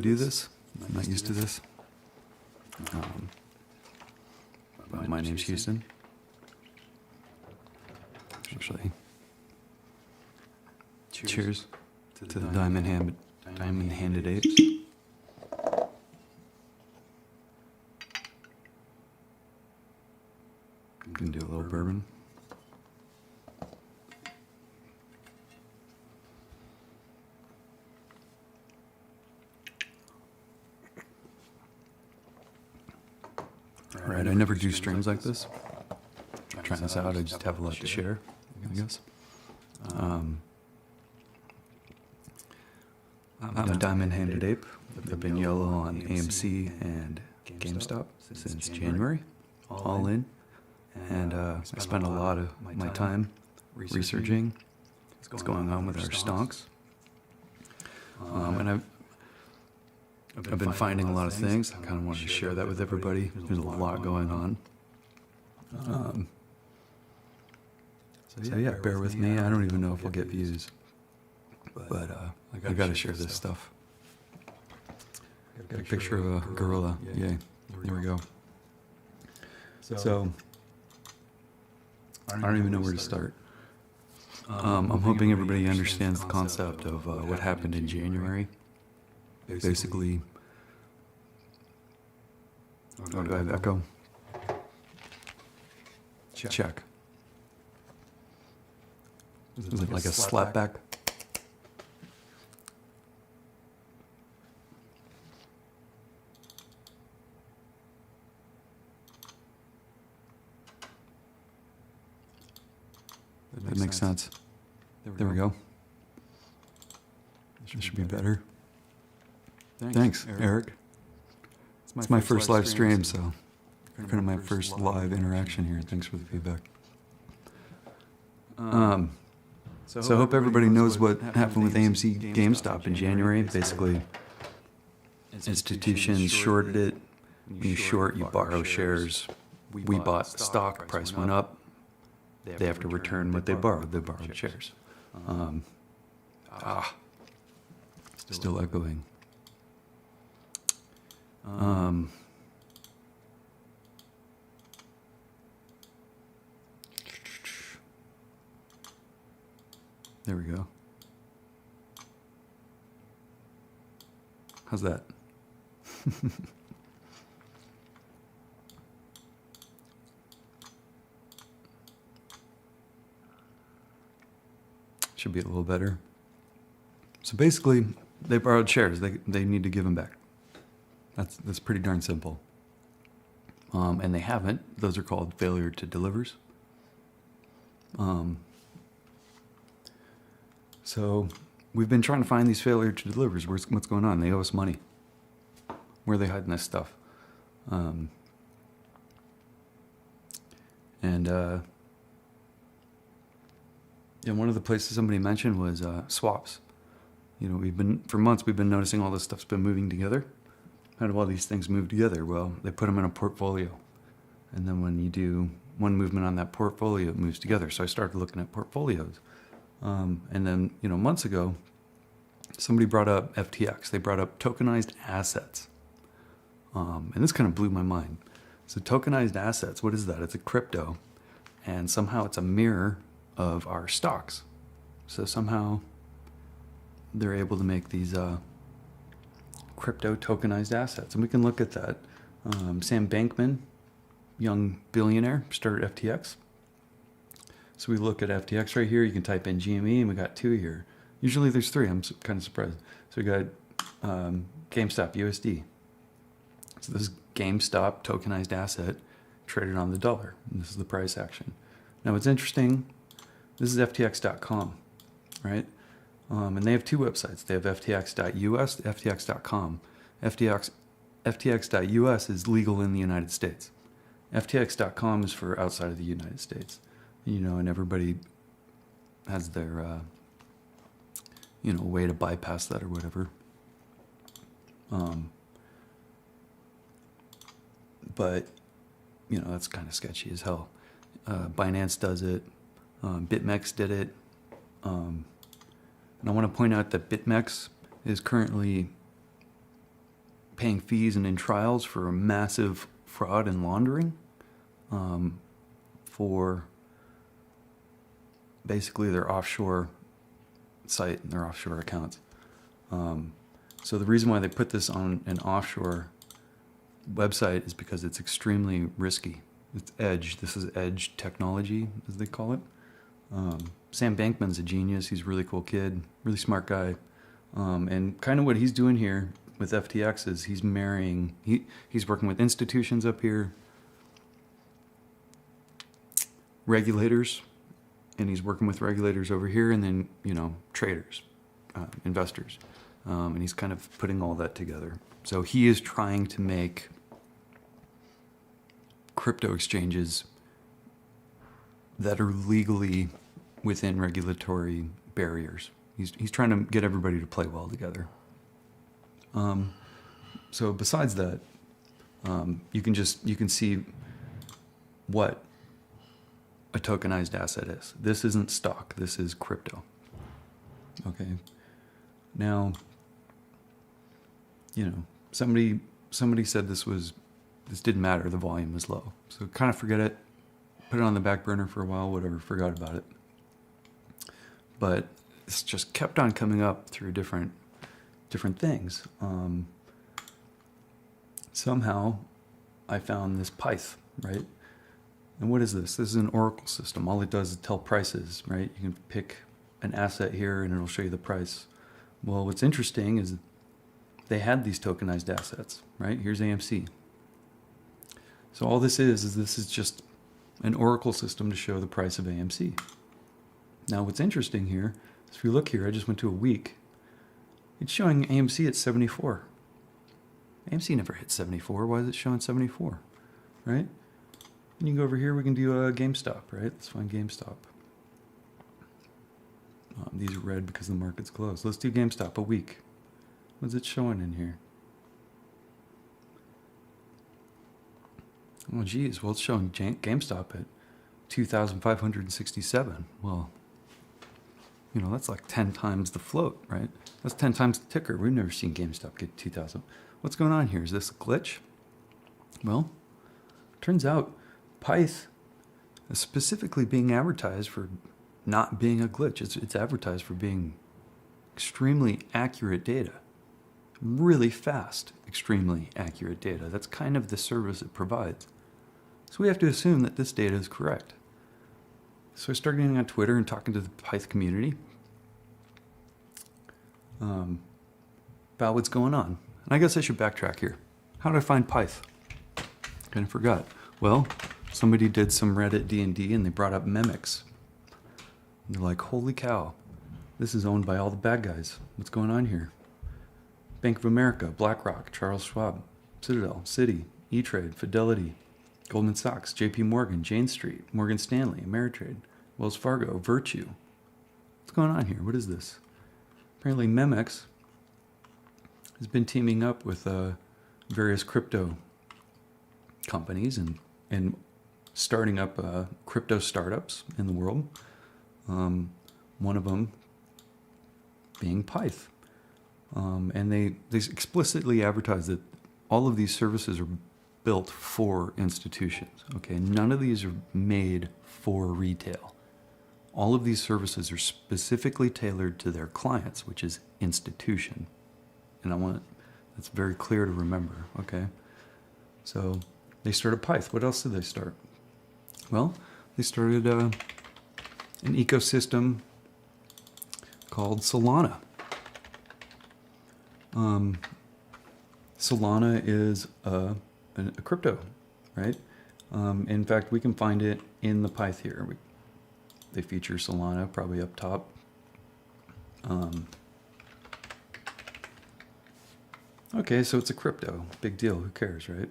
do this. I'm not used to this. But my name's Houston. Actually, cheers to the diamond-handed apes. Can do a little bourbon. Right, I never do streams like this. Trying this out, I just have a lot to share, I guess. I'm a diamond-handed ape. I've been YOLO on AMC and GameStop since January, all in. And I spend a lot of my time researching what's going on with our stocks. And I've been finding a lot of things. I kind of wanted to share that with everybody. There's a lot going on. So yeah, bear with me. I don't even know if we'll get views. But I gotta share this stuff. Got a picture of a gorilla. Yay. There we go. So I don't even know where to start. I'm hoping everybody understands the concept of what happened in January. Basically, oh, do I have echo? Check. Is it like a slapback? That makes sense. There we go. This should be better. Thanks, Eric. It's my first live stream, so kind of my first live interaction here. Thanks for the feedback. So I hope everybody knows what happened with AMC GameStop in January. Basically, institutions shorted it. When you short, you borrow shares. We bought the stock, price went up. They have to return what they borrowed. They borrowed shares. Still echoing. There we go. How's that? Should be a little better. So basically, they borrowed shares. They need to give them back. That's pretty darn simple. And they haven't. Those are called failure to delivers. So we've been trying to find these failure to delivers. What's going on? They owe us money. Where are they hiding this stuff? Yeah, one of the places somebody mentioned was swaps. You know, for months we've been noticing all this stuff's been moving together. How do all these things move together? Well, they put them in a portfolio. And then when you do one movement on that portfolio, it moves together. So I started looking at portfolios. And then, months ago, somebody brought up FTX. They brought up tokenized assets. And this kind of blew my mind. So tokenized assets, what is that? It's a crypto. And somehow it's a mirror of our stocks. So somehow they're able to make these crypto tokenized assets. And we can look at that. Sam Bankman, young billionaire, started FTX. So we look at FTX right here. You can type in GME, and we got 2 here. Usually there's 3. I'm kind of surprised. So we got GameStop USD. So this is GameStop tokenized asset traded on the dollar. And this is the price action. Now what's interesting, this is FTX.com, right? And they have 2 websites. They have FTX.us, FTX.com. FTX.us is legal in the United States. FTX.com is for outside of the United States. And everybody has their, way to bypass that or whatever. But, that's kind of sketchy as hell. Binance does it. BitMEX did it. And I want to point out that BitMEX is currently paying fees and in trials for a massive fraud and laundering for basically their offshore site and their offshore accounts. So the reason why they put this on an offshore website is because it's extremely risky. It's edge. This is edge technology, as they call it. Sam Bankman's a genius. He's a really cool kid, really smart guy. And kind of what he's doing here with FTX is he's working with institutions up here, regulators, and he's working with regulators over here, and then, traders, investors. And he's kind of putting all that together. So he is trying to make crypto exchanges that are legally within regulatory barriers. He's trying to get everybody to play well together. So besides that, you can see what a tokenized asset is. This isn't stock. This is crypto. Okay. Now, somebody said this didn't matter. The volume was low. So kind of forget it. Put it on the back burner for a while, whatever, forgot about it. But it's just kept on coming up through different things. Somehow I found this Pyth, right? And what is this? This is an oracle system. All it does is tell prices, right? You can pick an asset here and it'll show you the price. Well, what's interesting is they had these tokenized assets, right? Here's AMC. So all this is just an oracle system to show the price of AMC. Now what's interesting here is if you look here, I just went to a week. It's showing AMC at 74. AMC never hit 74. Why is it showing 74? Right? And you can go over here, we can do a GameStop, right? Let's find GameStop. These are red because the market's closed. Let's do GameStop a week. What's it showing in here? Oh, geez. Well, it's showing GameStop at 2,567. Well, that's like 10 times the float, right? That's 10 times the ticker. We've never seen GameStop get 2,000. What's going on here? Is this a glitch? Well, turns out Pyth is specifically being advertised for not being a glitch. It's advertised for being extremely accurate data. Really fast, extremely accurate data. That's kind of the service it provides. So we have to assume that this data is correct. So I started getting on Twitter and talking to the Pyth community about what's going on. And I guess I should backtrack here. How did I find Pyth? Kind of forgot. Well, somebody did some Reddit D&D and they brought up Memex. And they're like, holy cow, this is owned by all the bad guys. What's going on here? Bank of America, BlackRock, Charles Schwab, Citadel, Citi, E-Trade, Fidelity, Goldman Sachs, JP Morgan, Jane Street, Morgan Stanley, Ameritrade, Wells Fargo, Virtue. What's going on here? What is this? Apparently Memex has been teaming up with various crypto companies and starting up crypto startups in the world. One of them being Pyth. And they explicitly advertise that all of these services are built for institutions. Okay, none of these are made for retail. All of these services are specifically tailored to their clients, which is institution. And that's very clear to remember. Okay, so they started Pyth. What else did they start? Well, they started an ecosystem called Solana. Solana is a crypto, right? In fact, we can find it in the Pyth here. They feature Solana probably up top. Okay, so it's a crypto. Big deal. Who cares, right?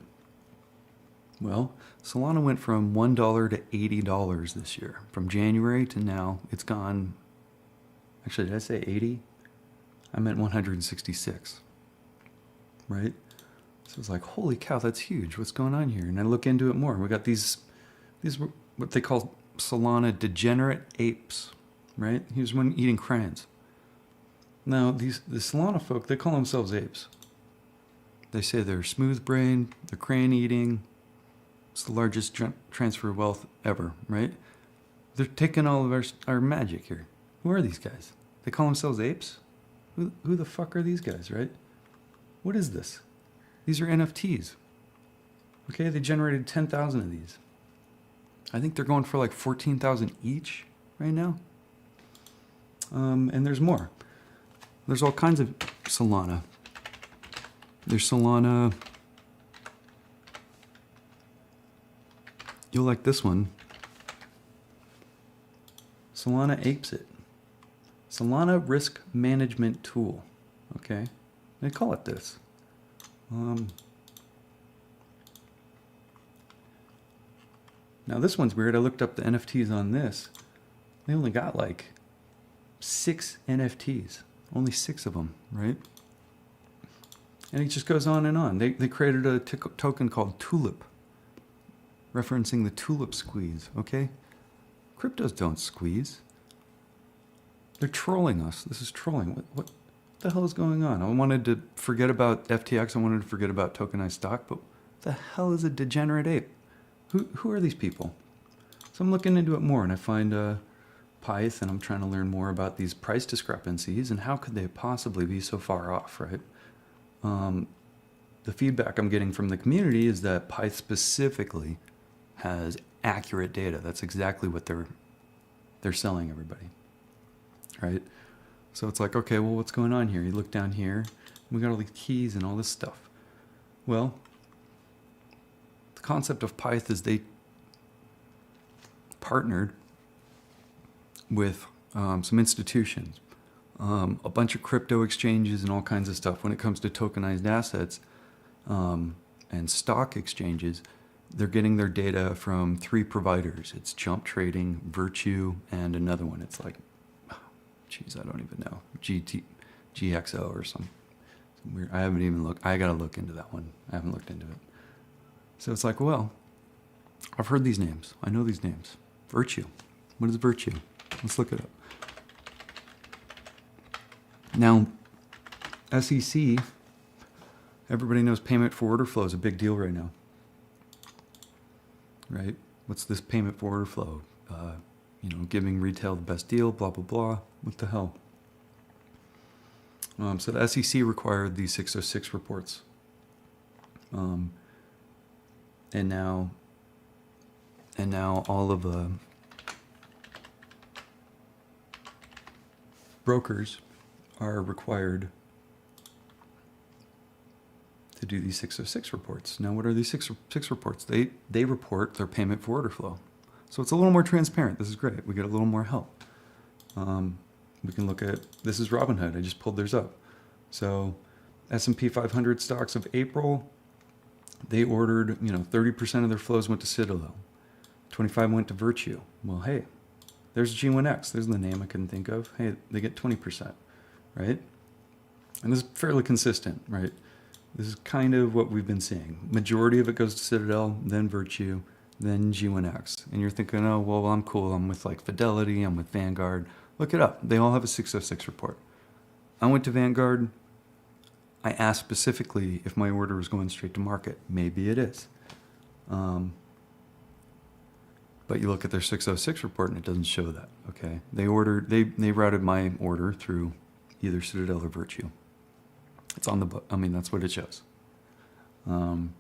Well, Solana went from $1 to $80 this year. From January to now, it's gone. Actually, did I say 80? I meant 166. Right? So it's like, holy cow, that's huge. What's going on here? And I look into it more. We got these what they call Solana degenerate apes, right? Here's one eating crayons. Now, the Solana folk, they call themselves apes. They say they're smooth brain, they're crane eating. It's the largest transfer of wealth ever, right? They're taking all of our magic here. Who are these guys? They call themselves apes? Who the fuck are these guys, right? What is this? These are NFTs. Okay, they generated 10,000 of these. I think they're going for like 14,000 each right now. And there's more. There's all kinds of Solana. There's Solana. You'll like this one. Solana apes it. Solana risk management tool. Okay, they call it this. Now this one's weird. I looked up the NFTs on this. They only got like 6 NFTs. Only 6 of them, right? And it just goes on and on. They created a token called Tulip, referencing the tulip squeeze, okay? Cryptos don't squeeze. They're trolling us. This is trolling. What the hell is going on? I wanted to forget about FTX. I wanted to forget about tokenized stock, but what the hell is a degenerate ape? Who are these people? So I'm looking into it more, and I find Pyth, and I'm trying to learn more about these price discrepancies and how could they possibly be so far off, right? The feedback I'm getting from the community is that Pyth specifically has accurate data. That's exactly what they're selling everybody, right? So it's like, okay, well, what's going on here? You look down here, we got all these keys and all this stuff. Well, the concept of Pyth is they partnered with some institutions, a bunch of crypto exchanges and all kinds of stuff. When it comes to tokenized assets and stock exchanges, they're getting their data from 3 providers. It's Jump Trading, Virtue, and another one. It's like, geez, I don't even know, GXO or some weird. I haven't even looked. I got to look into that one. I haven't looked into it. So it's like, well, I've heard these names. I know these names. Virtue. What is Virtue? Let's look it up. Now, SEC, everybody knows payment for order flow is a big deal right now. Right? What's this payment for order flow? Giving retail the best deal, blah, blah, blah. What the hell? So the SEC required these 606 reports. And now all of the brokers are required to do these 606 reports. Now, what are these 606 reports? They report their payment for order flow. So it's a little more transparent. This is great. We get a little more help. We can look at, this is Robinhood. I just pulled theirs up. So S&P 500 stocks of April, they ordered, 30% of their flows went to Citadel. 25 went to Virtue. Well, hey, there's G1X. There's the name I couldn't think of. Hey, they get 20%, right? And this is fairly consistent, right? This is kind of what we've been seeing. Majority of it goes to Citadel, then Virtue, then G1X. And you're thinking, oh, well, I'm cool. I'm with like Fidelity. I'm with Vanguard. Look it up. They all have a 606 report. I went to Vanguard. I asked specifically if my order was going straight to market. Maybe it is. But you look at their 606 report and it doesn't show that, okay? They routed my order through either Citadel or Virtue. It's on the book. I mean, that's what it shows. And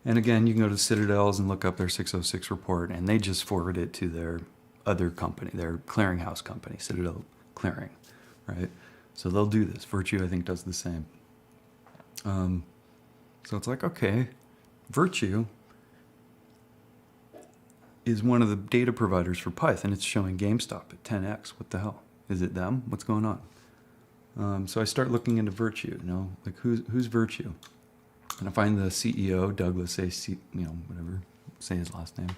again, you can go to Citadels and look up their 606 report, and they just forward it to their other company, their clearinghouse company, Citadel Clearing, right? So they'll do this. Virtue, I think, does the same. So it's like, okay, Virtue is one of the data providers for Pyth, and it's showing GameStop at 10x. What the hell? Is it them? What's going on? So I start looking into Virtue, like who's Virtue? And I find the CEO, Douglas, say his last name.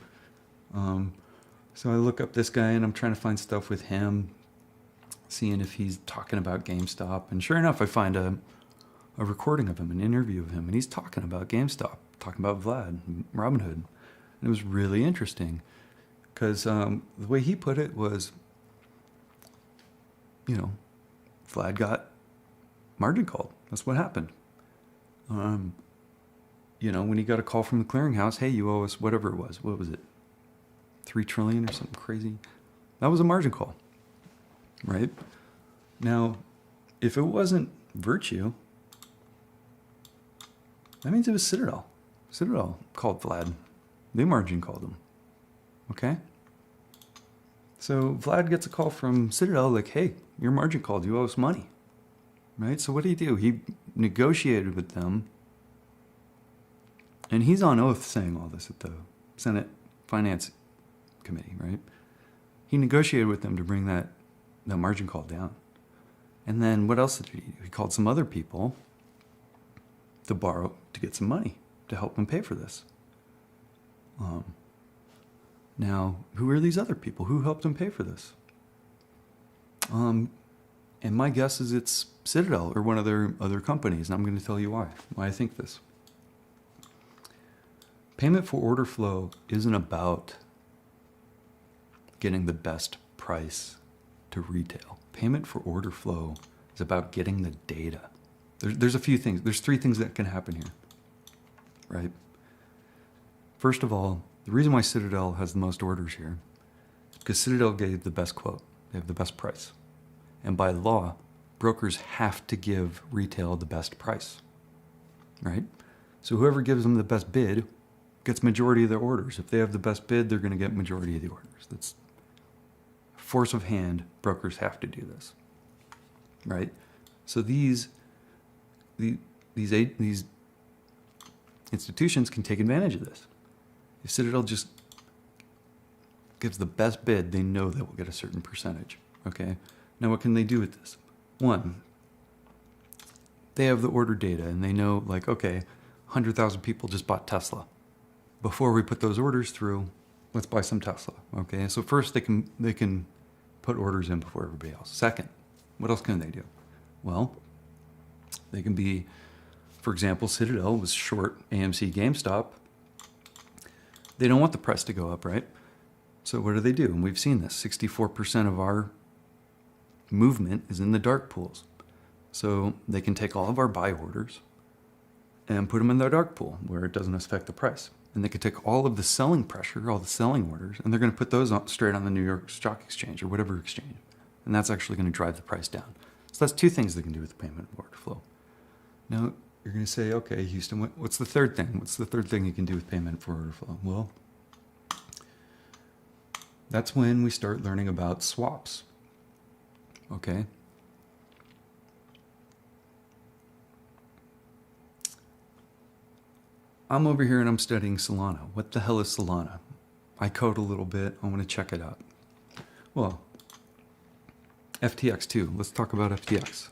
So I look up this guy, and I'm trying to find stuff with him, seeing if he's talking about GameStop. And sure enough, I find a recording of him, an interview of him, and he's talking about GameStop, talking about Vlad, Robinhood. And it was really interesting because the way he put it was, Vlad got margin called. That's what happened. You know, when he got a call from the clearinghouse, hey, you owe us whatever it was. What was it? 3 trillion or something crazy? That was a margin call, right? Now, if it wasn't Virtue, that means it was Citadel. Citadel called Vlad. They margin called him. Okay? So Vlad gets a call from Citadel like, hey, your margin called, you owe us money. Right? So what did he do? He negotiated with them. And he's on oath saying all this at the Senate Finance Committee, right? He negotiated with them to bring that margin call down. And then what else did he do? He called some other people to borrow, to get some money to help him pay for this. Now, who are these other people? Who helped him pay for this? And my guess is it's Citadel or one of their other companies, and I'm going to tell you why I think this. Payment for order flow isn't about getting the best price to retail. Payment for order flow is about getting the data. There's a few things. There's 3 things that can happen here, right? First of all, the reason why Citadel has the most orders here is because Citadel gave the best quote. They have the best price. And by law, brokers have to give retail the best price, right? So whoever gives them the best bid gets majority of their orders. If they have the best bid, they're going to get majority of the orders. That's force of hand. Brokers have to do this, right? So these institutions can take advantage of this. If Citadel just gives the best bid, they know they will get a certain percentage, okay? Now what can they do with this? One, they have the order data and they know like, okay, 100,000 people just bought Tesla. Before we put those orders through, let's buy some Tesla, okay? So first they can put orders in before everybody else. Second, what else can they do? Well, they can be, for example, Citadel was short AMC GameStop. They don't want the price to go up, right? So what do? And we've seen this. 64% of our movement is in the dark pools. So they can take all of our buy orders and put them in their dark pool where it doesn't affect the price. And they could take all of the selling pressure, all the selling orders, and they're going to put those straight on the New York Stock Exchange or whatever exchange. And that's actually going to drive the price down. So that's 2 things they can do with the payment order flow. Now, you're going to say, okay, Houston, what's the third thing? What's the third thing you can do with payment for order flow? Well, that's when we start learning about swaps. Okay? I'm over here and I'm studying Solana. What the hell is Solana? I code a little bit. I want to check it out. Well, FTX too. Let's talk about FTX.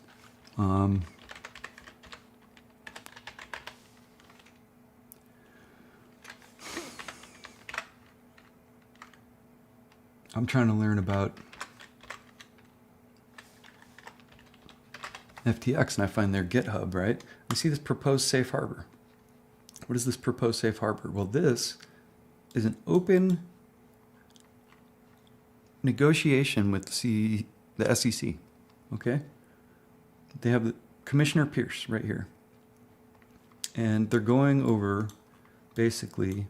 I'm trying to learn about FTX and I find their GitHub, right? I see this proposed safe harbor. What is this proposed safe harbor? Well, this is an open negotiation with the SEC, okay? They have the Commissioner Pierce right here. And they're going over basically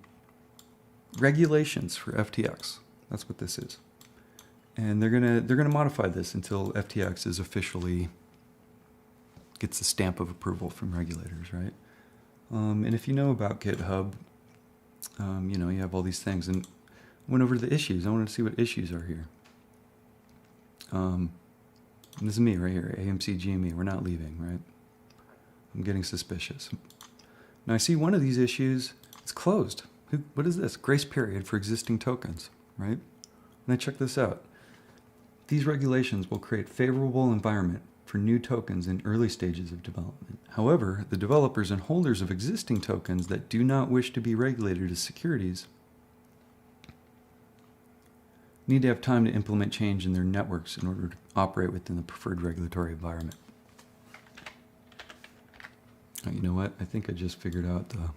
regulations for FTX. That's what this is. And they're gonna modify this until FTX is officially gets the stamp of approval from regulators, right? And if you know about GitHub, you know, you have all these things. And went over the issues. I want to see what issues are here. This is me right here, AMC GME. We're not leaving, right? I'm getting suspicious. Now I see one of these issues, it's closed. What is this? Grace period for existing tokens, right? And I check this out. These regulations will create favorable environment for new tokens in early stages of development. However, the developers and holders of existing tokens that do not wish to be regulated as securities need to have time to implement change in their networks in order to operate within the preferred regulatory environment. Oh, you know what? I think I just figured out the...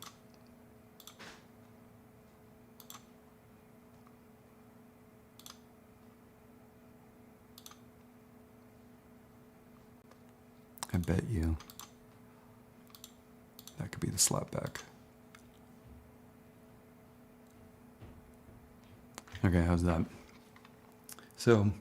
I bet you. That could be the slap back. Okay, how's that? So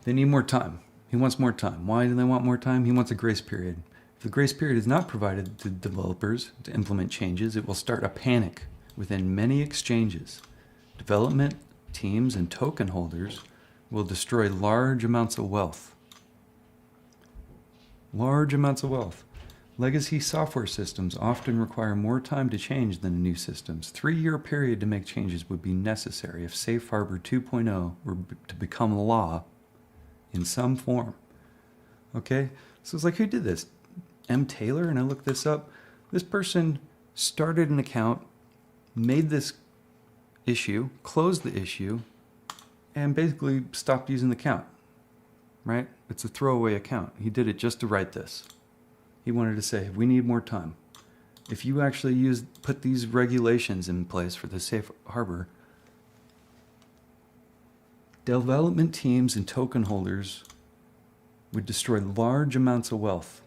they need more time. He wants more time. Why do they want more time? He wants a grace period. If the grace period is not provided to developers to implement changes, it will start a panic within many exchanges. Development teams and token holders will destroy large amounts of wealth. Large amounts of wealth. Legacy software systems often require more time to change than new systems. 3-year period to make changes would be necessary if Safe Harbor 2.0 were to become law in some form. Okay, so it's like, who did this? M. Taylor, and I looked this up. This person started an account, made this issue, closed the issue, and basically stopped using the account, right? It's a throwaway account. He did it just to write this. He wanted to say, we need more time. If you actually put these regulations in place for the safe harbor, development teams and token holders would destroy large amounts of wealth.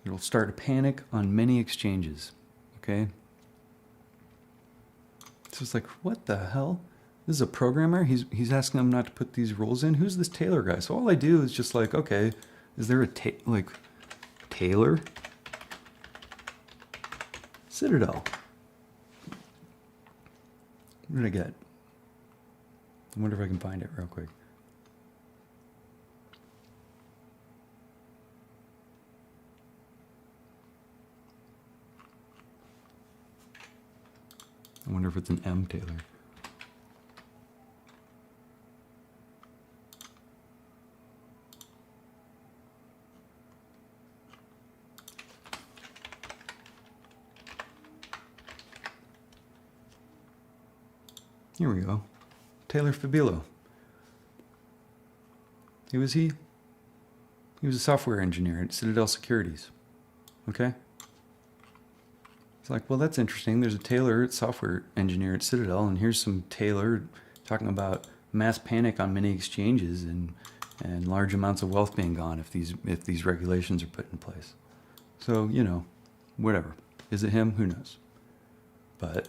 It'll start a panic on many exchanges, okay? So it's like, what the hell? This is a programmer? He's asking them not to put these rules in? Who's this Taylor guy? So all I do is just like, okay, is there a Taylor? Citadel. What did I get? I wonder if I can find it real quick. I wonder if it's an M. Taylor. Here we go. Taylor Fabilo. Who was he? He was a software engineer at Citadel Securities. Okay? It's like, well, that's interesting. There's a Taylor, software engineer at Citadel, and here's some Taylor talking about mass panic on many exchanges and large amounts of wealth being gone if these regulations are put in place. So, you know, whatever. Is it him? Who knows? But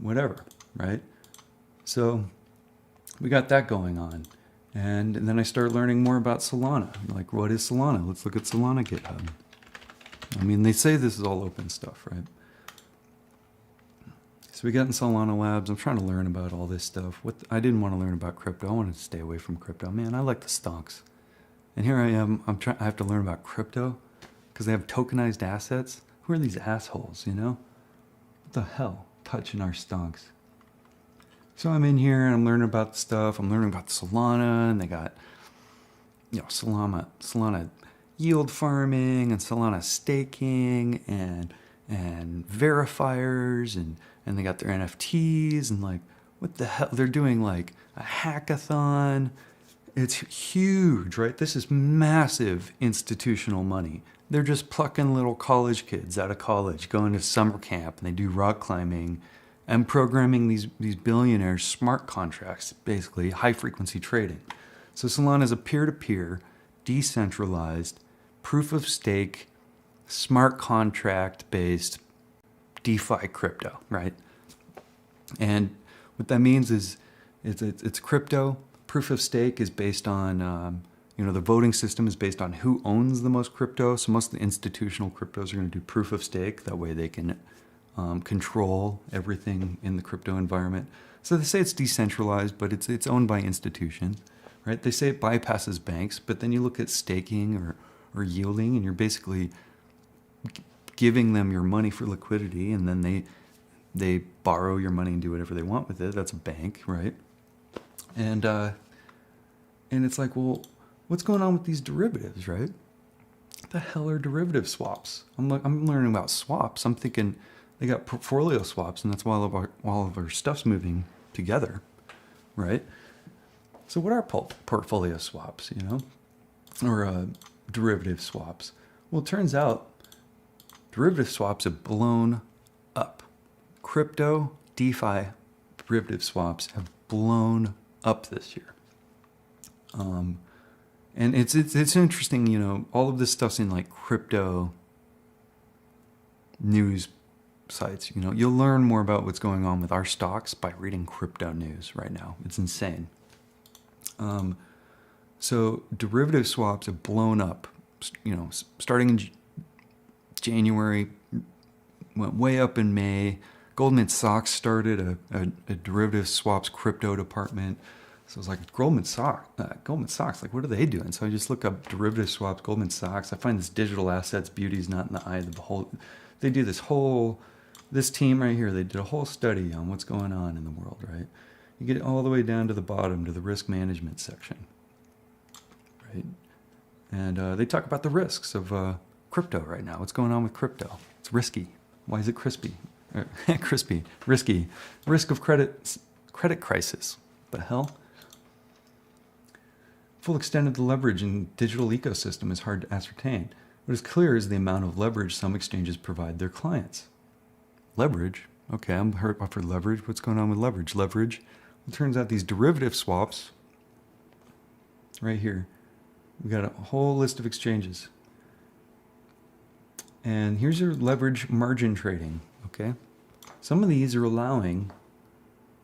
whatever, right? So we got that going on. And then I started learning more about Solana. Like, what is Solana? Let's look at Solana GitHub. I mean, they say this is all open stuff, right? So we got in Solana Labs. I'm trying to learn about all this stuff. I didn't want to learn about crypto. I wanted to stay away from crypto. Man, I like the stonks. And here I am. I have to learn about crypto because they have tokenized assets. Who are these assholes, you know? What the hell? Touching our stonks. So I'm in here and I'm learning about the stuff. I'm learning about Solana, and they got, you know, Solana yield farming and Solana staking and verifiers and they got their NFTs and like, what the hell? They're doing like a hackathon. It's huge, right? This is massive institutional money. They're just plucking little college kids out of college, going to summer camp, and they do rock climbing and programming these billionaires' smart contracts, basically high-frequency trading. So Solana is a peer-to-peer, decentralized, proof-of-stake, smart contract-based DeFi crypto, right? And what that means is it's crypto. Proof-of-stake is based on the voting system is based on who owns the most crypto. So most of the institutional cryptos are going to do proof of stake. That way they can control everything in the crypto environment. So they say it's decentralized, but it's owned by institutions, right? They say it bypasses banks, but then you look at staking or yielding, and you're basically giving them your money for liquidity, and then they borrow your money and do whatever they want with it. That's a bank, right? And it's like, well, what's going on with these derivatives, right? What the hell are derivative swaps? I'm learning about swaps. I'm thinking they got portfolio swaps, and that's why all of our stuff's moving together, right? So what are portfolio swaps, you know, or derivative swaps? Well, it turns out derivative swaps have blown up. Crypto, DeFi, derivative swaps have blown up this year. And it's interesting, you know, all of this stuff's in like crypto news sites. You know, you'll learn more about what's going on with our stocks by reading crypto news right now. It's insane. So derivative swaps have blown up, you know, starting in January, went way up in May. Goldman Sachs started a derivative swaps crypto department. So I was like, Goldman Sachs, like, what are they doing? So I just look up derivative swaps, Goldman Sachs. I find this digital assets, beauty is not in the eye of the beholder. They do this team right here, they did a whole study on what's going on in the world, right? You get all the way down to the bottom, to the risk management section, right? And they talk about the risks of crypto right now. What's going on with crypto? It's risky. Why is it crispy? Crispy. Risky. Risk of credit crisis. The hell? Full extent of the leverage in digital ecosystem is hard to ascertain. What is clear is the amount of leverage some exchanges provide their clients. Leverage? Okay, I'm offered leverage. What's going on with leverage? Leverage. It turns out these derivative swaps, right here, we got a whole list of exchanges. And here's your leverage margin trading, okay? Some of these are allowing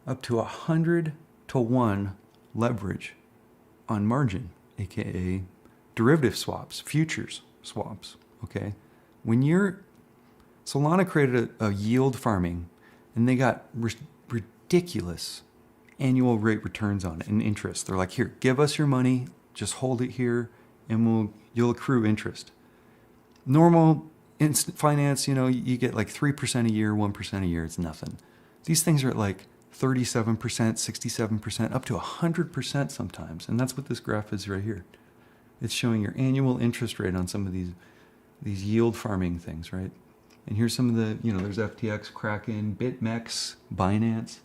up to 100-to-1 leverage on margin, aka derivative swaps, futures swaps, okay? Solana created a yield farming, and they got ridiculous annual rate returns on it and interest. They're like, here, give us your money, just hold it here, and you'll accrue interest. Normal instant finance, you know, you get like 3% a year, 1% a year, it's nothing. These things are at like 37%, 67%, up to 100% sometimes. And that's what this graph is right here. It's showing your annual interest rate on some of these yield farming things, right? And here's some of the, you know, there's FTX, Kraken, BitMEX, Binance.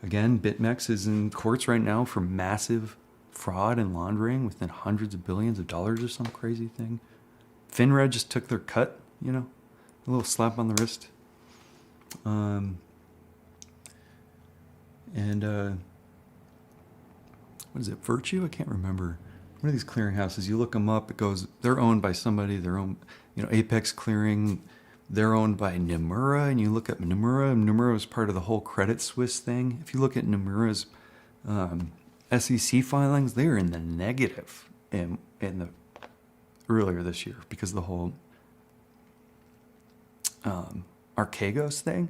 Again, BitMEX is in courts right now for massive fraud and laundering within hundreds of billions of dollars or some crazy thing. FINRA just took their cut, you know, a little slap on the wrist. What is it, Virtue? I can't remember. One of these clearinghouses, you look them up, they're owned by somebody, Apex Clearing, they're owned by Nomura, and you look at Nomura is part of the whole Credit Suisse thing. If you look at Nomura's SEC filings, they are in the negative earlier this year because of the whole Archegos thing.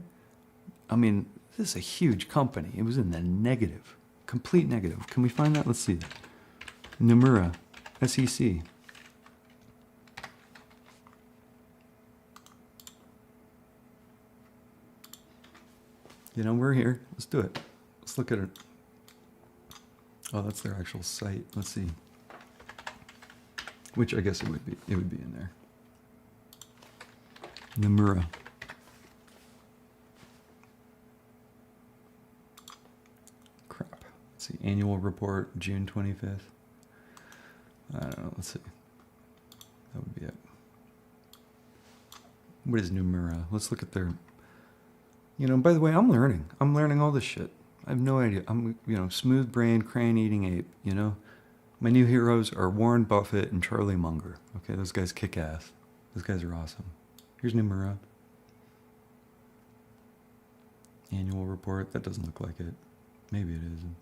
I mean, this is a huge company. It was in the negative, complete negative. Can we find that? Let's see. Nomura, SEC. You know, we're here. Let's do it. Let's look at it. Oh, that's their actual site. Let's see. Which I guess it would be. It would be in there. Nomura. Crap. Let's see. Annual report, June 25th. I don't know. Let's see. That would be it. What is Nomura? Let's look at their... You know, by the way, I'm learning all this shit. I have no idea. I'm, smooth brain, crane eating ape, you know. My new heroes are Warren Buffett and Charlie Munger. Okay, those guys kick ass. Those guys are awesome. Here's Nomura. Annual report. That doesn't look like it. Maybe it isn't.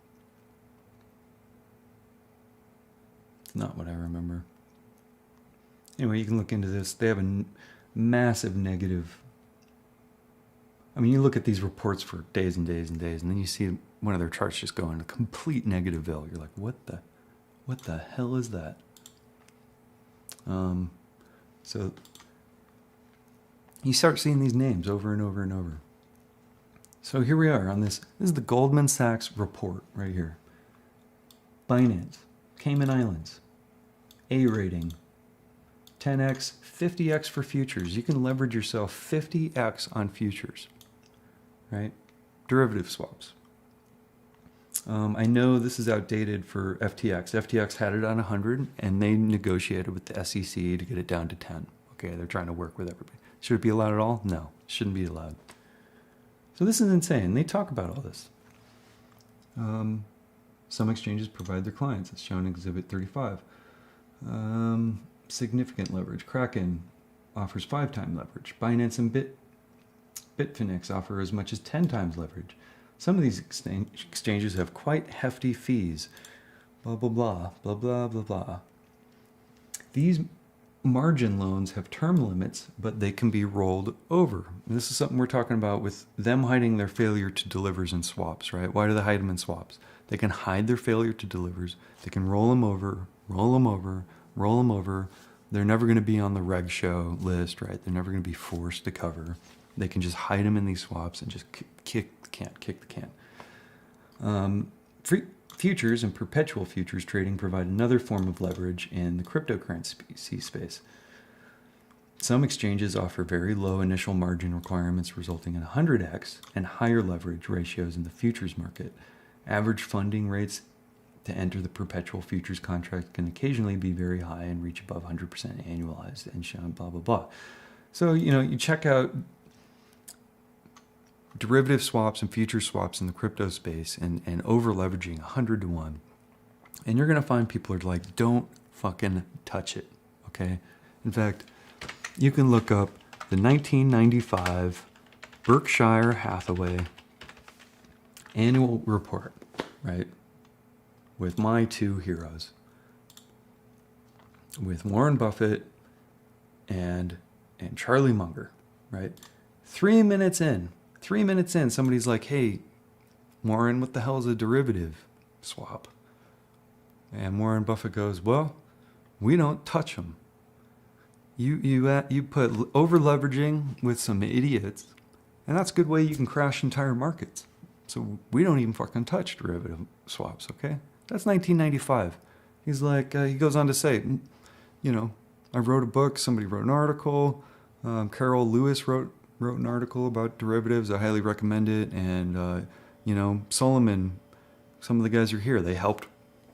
It's not what I remember. Anyway, you can look into this. They have a massive negative. I mean, you look at these reports for days and days and days, and then you see one of their charts just go into complete negativeville. You're like, what the hell is that? So you start seeing these names over and over and over. So here we are on this. This is the Goldman Sachs report right here. Binance, Cayman Islands, A rating, 10x, 50x for futures. You can leverage yourself 50x on futures. Right? Derivative swaps. I know this is outdated for FTX. FTX had it on 100, and they negotiated with the SEC to get it down to 10. Okay, they're trying to work with everybody. Should it be allowed at all? No, it shouldn't be allowed. So this is insane. They talk about all this. Some exchanges provide their clients, as shown in Exhibit 35. Significant leverage. Kraken offers 5 times leverage. Binance and Bitfinex offer as much as 10 times leverage. Some of these exchanges have quite hefty fees. Blah, blah, blah, blah, blah, blah, blah. These margin loans have term limits, but they can be rolled over. And this is something we're talking about with them hiding their failure to delivers in swaps, right? Why do they hide them in swaps? They can hide their failure to delivers. They can roll them over, roll them over, roll them over. They're never going to be on the reg show list, right? They're never going to be forced to cover. They can just hide them in these swaps and just kick the can. Futures and perpetual futures trading provide another form of leverage in the cryptocurrency space. Some exchanges offer very low initial margin requirements, resulting in 100x and higher leverage ratios in the futures market. Average funding rates to enter the perpetual futures contract can occasionally be very high and reach above 100% annualized and shown blah, blah, blah. So, you check out derivative swaps and future swaps in the crypto space and over leveraging 100 to 1. And you're going to find people are like, don't fucking touch it. Okay. In fact, you can look up the 1995 Berkshire Hathaway annual report, right? With my two heroes, with Warren Buffett and Charlie Munger, right? 3 minutes in, somebody's like, hey, Warren, what the hell is a derivative swap? And Warren Buffett goes, well, we don't touch them. You put over leveraging with some idiots, and that's a good way you can crash entire markets. So we don't even fucking touch derivative swaps, okay? That's 1995. He's like, he goes on to say, I wrote a book, somebody wrote an article, Carol Lewis wrote an article about derivatives. I highly recommend it. And, Solomon, some of the guys are here. They helped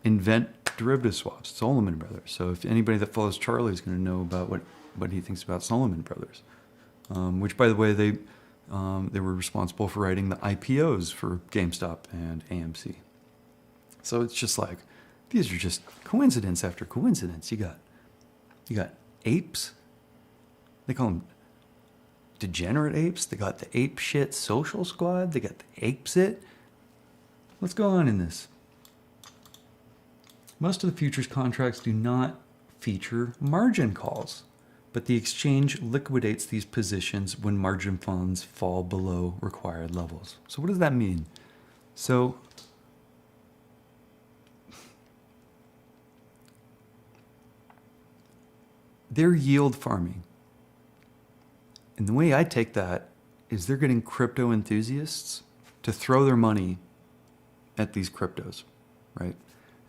invent derivative swaps, Solomon Brothers. So if anybody that follows Charlie is going to know about what he thinks about Solomon Brothers, which, by the way, they were responsible for writing the IPOs for GameStop and AMC. So it's just like, these are just coincidence after coincidence. You got apes. They call them degenerate apes. They got the ape shit social squad. They got the apes it. What's going on in this? Most of the futures contracts do not feature margin calls, but the exchange liquidates these positions when margin funds fall below required levels. So what does that mean? So they're yield farming. And the way I take that is they're getting crypto enthusiasts to throw their money at these cryptos, right?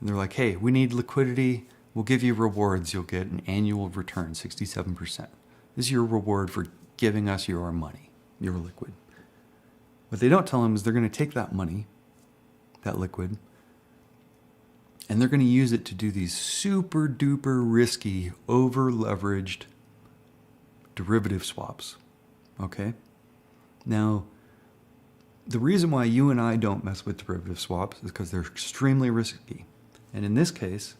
And they're like, hey, we need liquidity. We'll give you rewards. You'll get an annual return, 67%. This is your reward for giving us your money, your liquid. What they don't tell them is they're going to take that money, that liquid, and they're going to use it to do these super duper risky, over leveraged derivative swaps. Okay? Now, the reason why you and I don't mess with derivative swaps is because they're extremely risky. And in this case,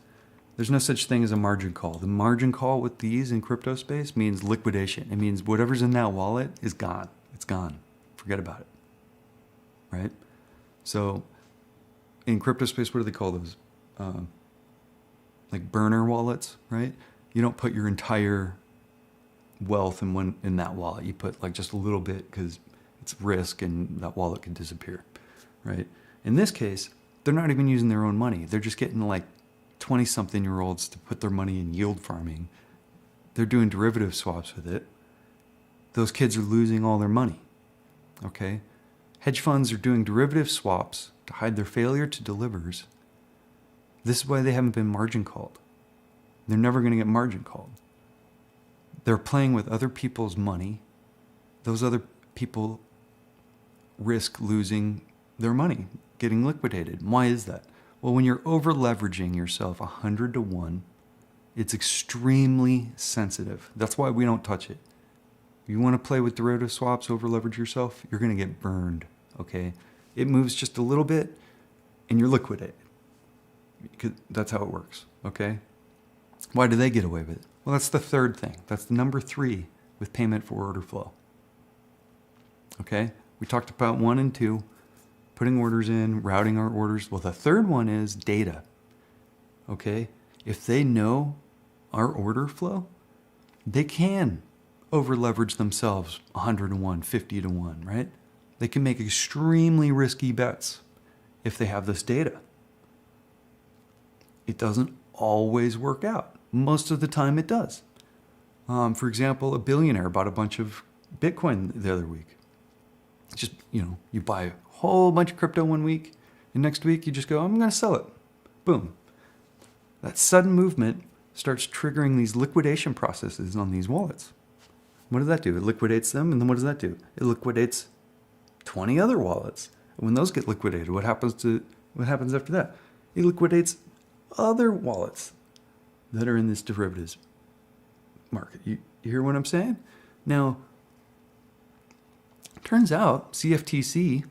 there's no such thing as a margin call. The margin call with these in crypto space means liquidation. It means whatever's in that wallet is gone. It's gone. Forget about it. Right? So in crypto space, what do they call those? Like burner wallets, right? You don't put your entire wealth in that wallet. You put like just a little bit because it's risk and that wallet can disappear, right? In this case, they're not even using their own money. They're just getting like 20-something-year-olds to put their money in yield farming. They're doing derivative swaps with it. Those kids are losing all their money, okay? Hedge funds are doing derivative swaps to hide their failure to delivers. This is why they haven't been margin called. They're never going to get margin called. They're playing with other people's money. Those other people risk losing their money, getting liquidated. Why is that? Well, when you're over leveraging yourself 100 to 1, it's extremely sensitive. That's why we don't touch it. If you want to play with derivative swaps, over leverage yourself, you're going to get burned, okay? It moves just a little bit and you're liquidated. because that's how it works, okay? Why do they get away with it? Well, that's the third thing. That's the number 3 with payment for order flow. Okay? We talked about 1 and 2, putting orders in, routing our orders. Well, the third one is data. Okay? If they know our order flow, they can over leverage themselves 100 to 1, 50 to 1, right? They can make extremely risky bets if they have this data. It doesn't always work out. Most of the time it does. For example, a billionaire bought a bunch of Bitcoin the other week. Just, you buy a whole bunch of crypto one week, and next week you just go, I'm going to sell it. Boom. That sudden movement starts triggering these liquidation processes on these wallets. What does that do? It liquidates them, and then what does that do? It liquidates 20 other wallets. And when those get liquidated, what happens after that? It liquidates other wallets that are in this derivatives market. You hear what I'm saying? Now, turns out CFTC,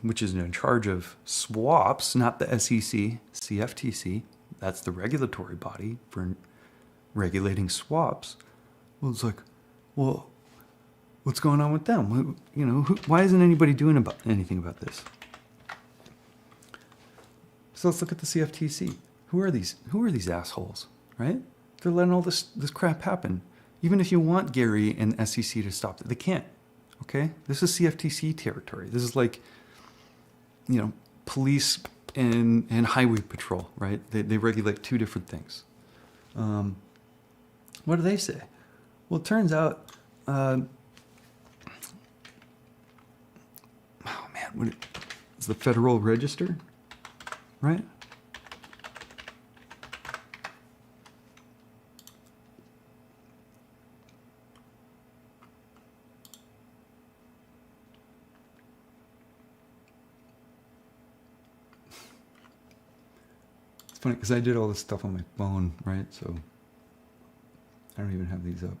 which is in charge of swaps, not the SEC, CFTC, that's the regulatory body for regulating swaps. Well, it's like, well, what's going on with them? Why isn't anybody doing anything about this? So let's look at the CFTC. Who are these assholes, right? They're letting all this crap happen. Even if you want Gary and SEC to stop it, they can't. Okay? This is CFTC territory. This is like, police and highway patrol, right? They regulate 2 different things. What do they say? Well, it turns out, it's the Federal Register, right? It's funny because I did all this stuff on my phone, right? So I don't even have these up.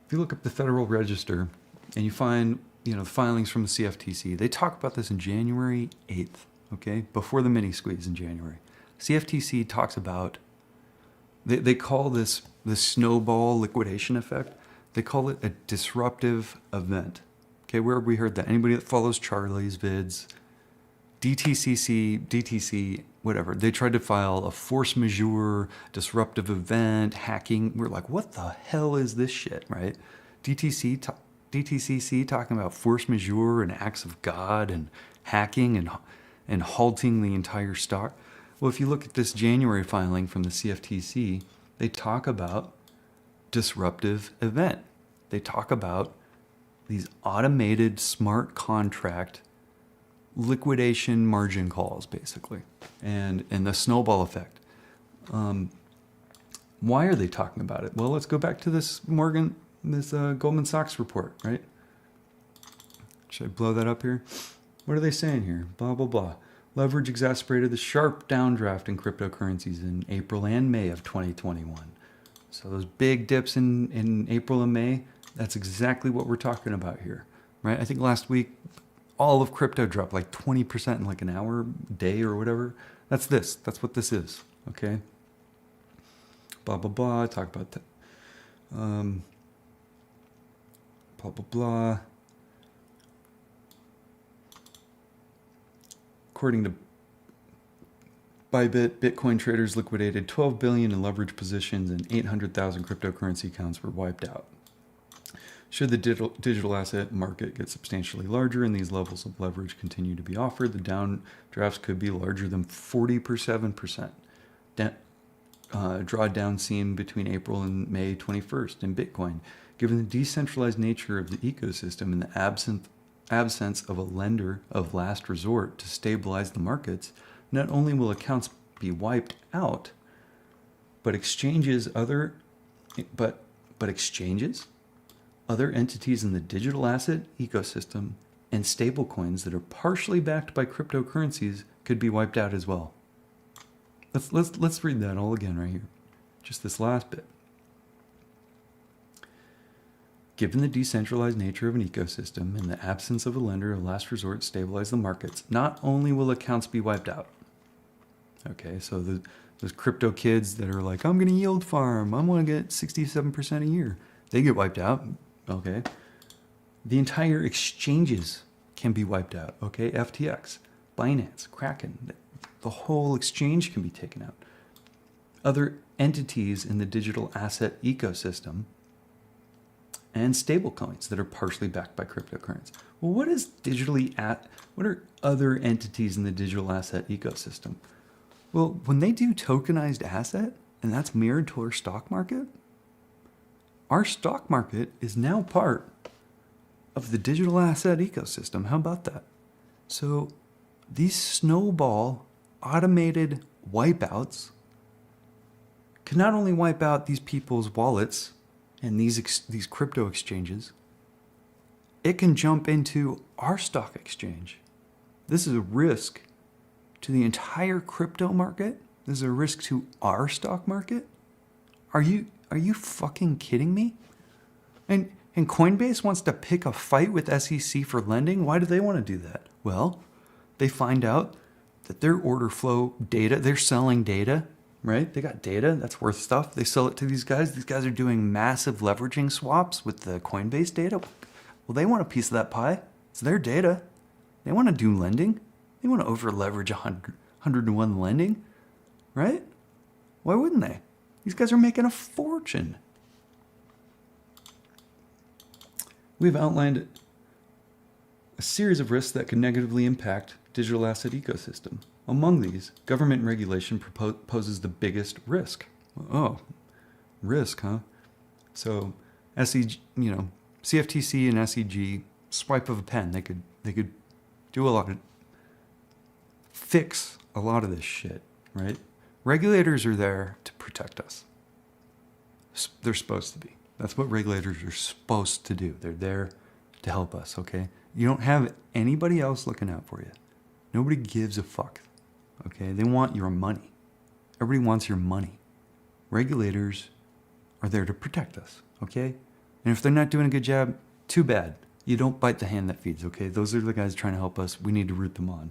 If you look up the Federal Register and you find, the filings from the CFTC, they talk about this in January 8th, okay? Before the mini squeeze in January. CFTC talks about, they call this the snowball liquidation effect. They call it a disruptive event. Okay, where have we heard that? Anybody that follows Charlie's vids, DTC, whatever. They tried to file a force majeure, disruptive event, hacking. We're like, what the hell is this shit, right? DTCC talking about force majeure and acts of God and hacking and halting the entire stock. Well, if you look at this January filing from the CFTC, they talk about disruptive event. They talk about these automated smart contract liquidation margin calls, basically, and the snowball effect. Why are they talking about it? Well, let's go back to this Goldman Sachs report, right? Should I blow that up here? What are they saying here? Blah, blah, blah. Leverage exacerbated the sharp downdraft in cryptocurrencies in April and May of 2021. So those big dips in April and May, that's exactly what we're talking about here, right? I think last week, all of crypto dropped like 20% in like an hour, day, or whatever. That's what this is, okay? Blah, blah, blah. Talk about that. Blah, blah, blah. According to Bybit, Bitcoin traders liquidated 12 billion in leverage positions and 800,000 cryptocurrency accounts were wiped out. Should the digital asset market get substantially larger and these levels of leverage continue to be offered, the downdrafts could be larger than 47%. Drawdown seen between April and May 21st in Bitcoin. Given the decentralized nature of the ecosystem and the absence of a lender of last resort to stabilize the markets, not only will accounts be wiped out, but exchanges, other entities in the digital asset ecosystem, and stablecoins that are partially backed by cryptocurrencies could be wiped out as well. Let's read that all again right here. Just this last bit. Given the decentralized nature of an ecosystem and the absence of a lender of last resort to stabilize the markets, not only will accounts be wiped out, Okay, so those crypto kids that are like, I'm going to yield farm, I'm going to get 67% a year, they get wiped out. Okay. The entire exchanges can be wiped out. Okay, FTX, Binance, Kraken, the whole exchange can be taken out. Other entities in the digital asset ecosystem and stablecoins that are partially backed by cryptocurrencies. Well, what are other entities in the digital asset ecosystem? Well, when they do tokenized asset, and that's mirrored to our stock market is now part of the digital asset ecosystem. How about that? So these snowball automated wipeouts can not only wipe out these people's wallets and these crypto exchanges, it can jump into our stock exchange. This is a risk to the entire crypto market. This is a risk to our stock market. Are you fucking kidding me? And Coinbase wants to pick a fight with SEC for lending. Why do they want to do that? Well, they find out that their order flow data, they're selling data, right? They got data that's worth stuff. They sell it to these guys. These guys are doing massive leveraging swaps with the Coinbase data. Well, they want a piece of that pie. It's their data. They want to do lending. They want to over leverage 100 to 1 lending, right? Why wouldn't they? These guys are making a fortune. We've outlined a series of risks that could negatively impact digital asset ecosystem. Among these, government regulation poses the biggest risk. Oh, risk, huh? So, CFTC and SEG, swipe of a pen, they could do a lot of fix a lot of this shit, right? Regulators are there to protect us. They're supposed to be. That's what regulators are supposed to do. They're there to help us, okay? You don't have anybody else looking out for you. Nobody gives a fuck, okay? They want your money. Everybody wants your money. Regulators are there to protect us, okay? And if they're not doing a good job, too bad. You don't bite the hand that feeds, okay? Those are the guys trying to help us. We need to root them on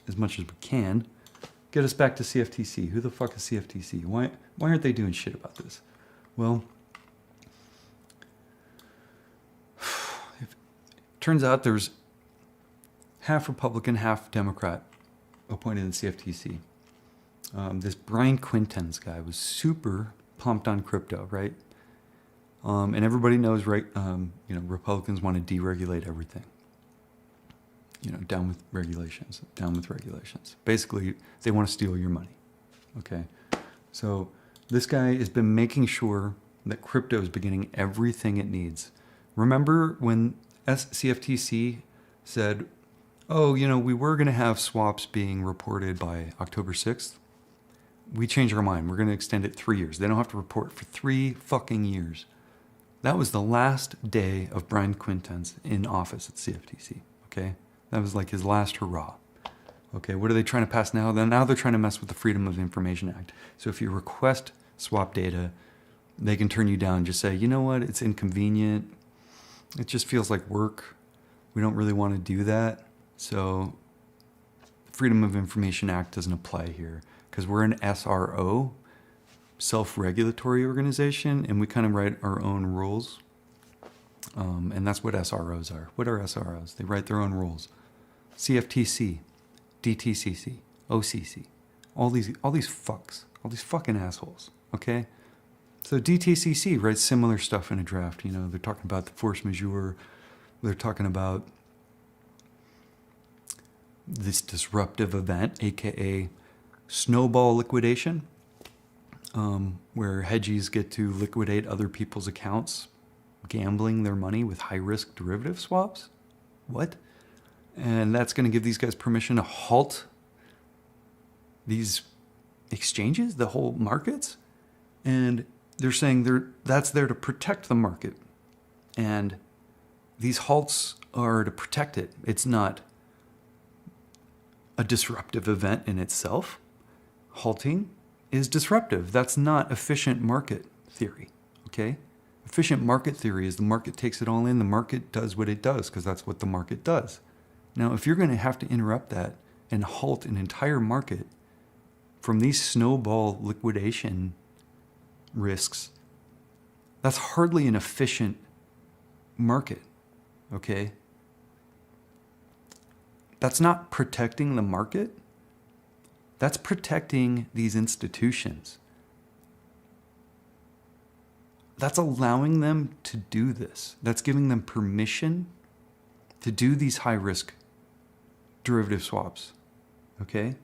as much as we can. Get us back to CFTC. Who the fuck is CFTC? Why aren't they doing shit about this? Well, turns out there's half Republican, half Democrat appointed in CFTC. This Brian Quinten's guy was super pumped on crypto, right? And everybody knows, right? Republicans want to deregulate everything. Down with regulations. Basically, they want to steal your money. Okay, so this guy has been making sure that crypto is beginning everything it needs. Remember when CFTC said, oh, we were going to have swaps being reported by October 6th. We changed our mind. We're going to extend it 3 years. They don't have to report for 3 fucking years. That was the last day of Brian Quinten's in office at CFTC, okay? That was like his last hurrah. Okay, what are they trying to pass now? Now they're trying to mess with the Freedom of Information Act. So if you request swap data, they can turn you down and just say, you know what, it's inconvenient. It just feels like work. We don't really want to do that. So Freedom of Information Act doesn't apply here because we're an SRO, self-regulatory organization, and we kind of write our own rules. And that's what SROs are. What are SROs? They write their own rules. CFTC, DTCC, OCC, all these fucks, all these fucking assholes, okay? So DTCC writes similar stuff in a draft. They're talking about the force majeure. They're talking about this disruptive event, aka snowball liquidation, where hedgies get to liquidate other people's accounts, gambling their money with high-risk derivative swaps. What? And that's going to give these guys permission to halt these exchanges, the whole markets. And they're saying that's there to protect the market. And these halts are to protect it. It's not a disruptive event in itself. Halting is disruptive. That's not efficient market theory, okay? Efficient market theory is the market takes it all in, the market does what it does because that's what the market does. Now, if you're going to have to interrupt that and halt an entire market from these snowball liquidation risks, that's hardly an efficient market, okay? That's not protecting the market. That's protecting these institutions. That's allowing them to do this. That's giving them permission to do these high-risk derivative swaps, okay?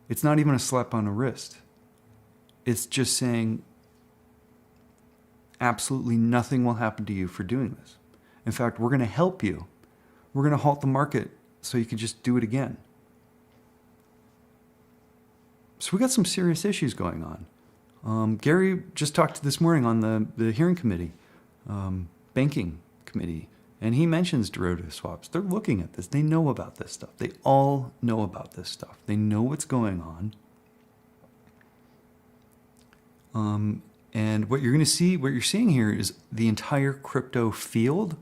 It's not even a slap on the wrist. It's just saying absolutely nothing will happen to you for doing this. In fact, we're going to help you. We're going to halt the market so you can just do it again. So we got some serious issues going on. Gary just talked this morning on the hearing committee, banking committee, and he mentions derivative swaps. They're looking at this. They know about this stuff. They all know about this stuff. They know what's going on. And what you're going to see, what you're seeing here is the entire crypto field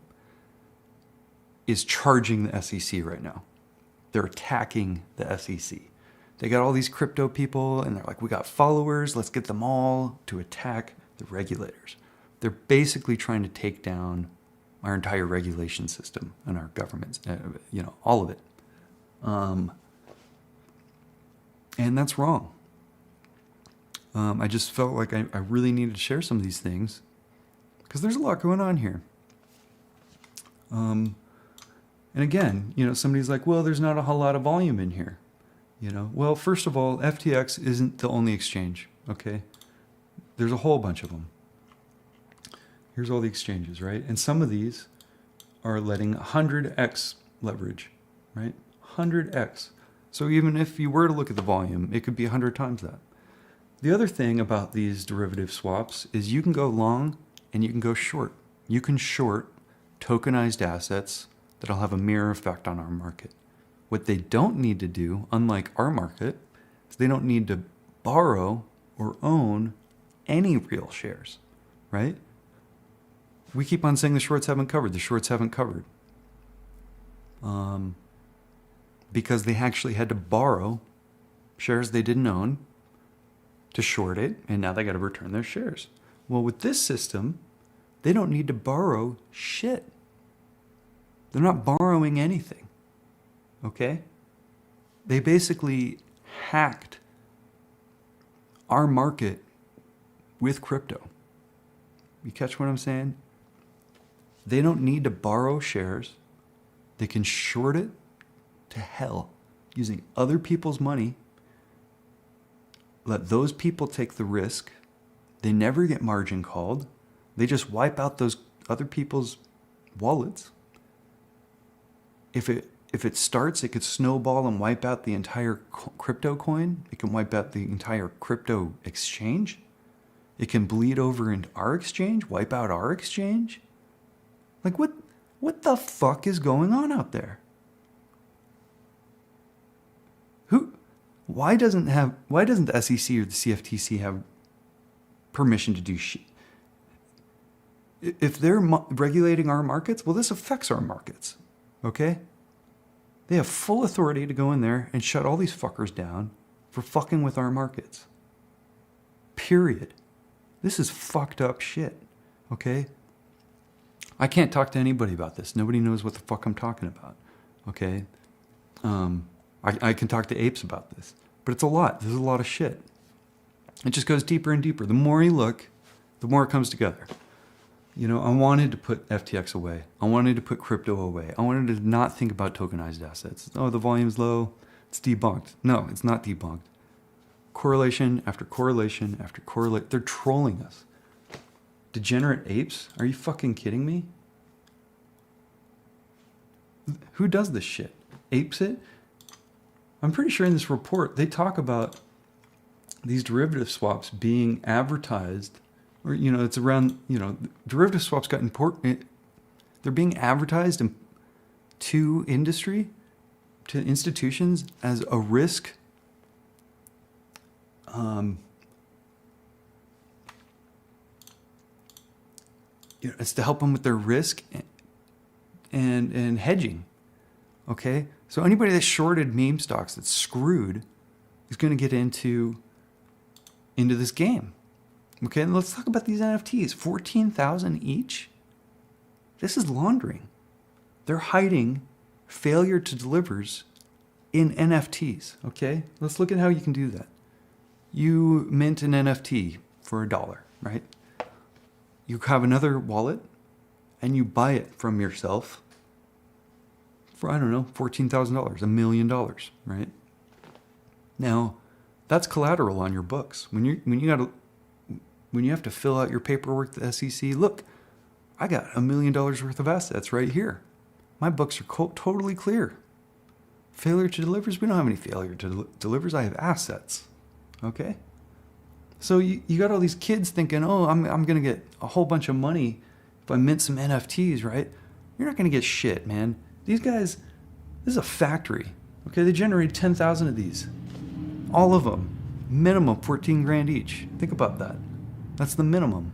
is charging the SEC right now. They're attacking the SEC. They got all these crypto people and they're like, we got followers, let's get them all to attack the regulators. They're basically trying to take down our entire regulation system and our governments, all of it. And that's wrong. I just felt like I really needed to share some of these things because there's a lot going on here. And again, somebody's like, well, there's not a whole lot of volume in here. Well, first of all, FTX isn't the only exchange, okay? There's a whole bunch of them. Here's all the exchanges, right? And some of these are letting 100x leverage, right? 100x. So even if you were to look at the volume, it could be 100 times that. The other thing about these derivative swaps is you can go long and you can go short. You can short tokenized assets that'll have a mirror effect on our market. What they don't need to do, unlike our market, is they don't need to borrow or own any real shares, right? We keep on saying the shorts haven't covered. The shorts haven't covered. Because they actually had to borrow shares they didn't own to short it, and now they got to return their shares. Well, with this system, they don't need to borrow shit. They're not borrowing anything. Okay? They basically hacked our market with crypto. You catch what I'm saying? They don't need to borrow shares. They can short it to hell using other people's money. Let those people take the risk. They never get margin called. They just wipe out those other people's wallets. If it starts, it could snowball and wipe out the entire crypto coin. It can wipe out the entire crypto exchange. It can bleed over into our exchange, wipe out our exchange. Like what the fuck is going on out there? Why doesn't the SEC or the CFTC have permission to do shit? If they're regulating our markets, well, this affects our markets, okay? They have full authority to go in there and shut all these fuckers down for fucking with our markets. Period. This is fucked up shit, okay? I can't talk to anybody about this. Nobody knows what the fuck I'm talking about, okay? I can talk to apes about this, but it's a lot. There's a lot of shit. It just goes deeper and deeper. The more you look, the more it comes together. I wanted to put FTX away. I wanted to put crypto away. I wanted to not think about tokenized assets. Oh, the volume's low. It's debunked. No, it's not debunked. Correlation after correlation after correlation. They're trolling us. Degenerate apes? Are you fucking kidding me? Who does this shit? Apes it? I'm pretty sure in this report, they talk about these derivative swaps being advertised, or, it's around, derivative swaps got important. They're being advertised to industry, to institutions as a risk. It's to help them with their risk and hedging. Okay? So anybody that shorted meme stocks that's screwed is going to get into into this game. Okay, and let's talk about these NFTs. 14,000 each? This is laundering. They're hiding failure to delivers in NFTs, okay? Let's look at how you can do that. You mint an NFT for $1, right? You have another wallet and you buy it from yourself for, I don't know, $14,000, $1 million, right? Now, that's collateral on your books. When you have to fill out your paperwork to the SEC, look, I got $1 million worth of assets right here. My books are totally clear. Failure to delivers, we don't have any failure to delivers. I have assets. Okay? So you got all these kids thinking, oh, I'm going to get a whole bunch of money if I mint some NFTs, right? You're not going to get shit, man. These guys, this is a factory. Okay? They generated 10,000 of these. All of them. Minimum 14 grand each. Think about that. That's the minimum.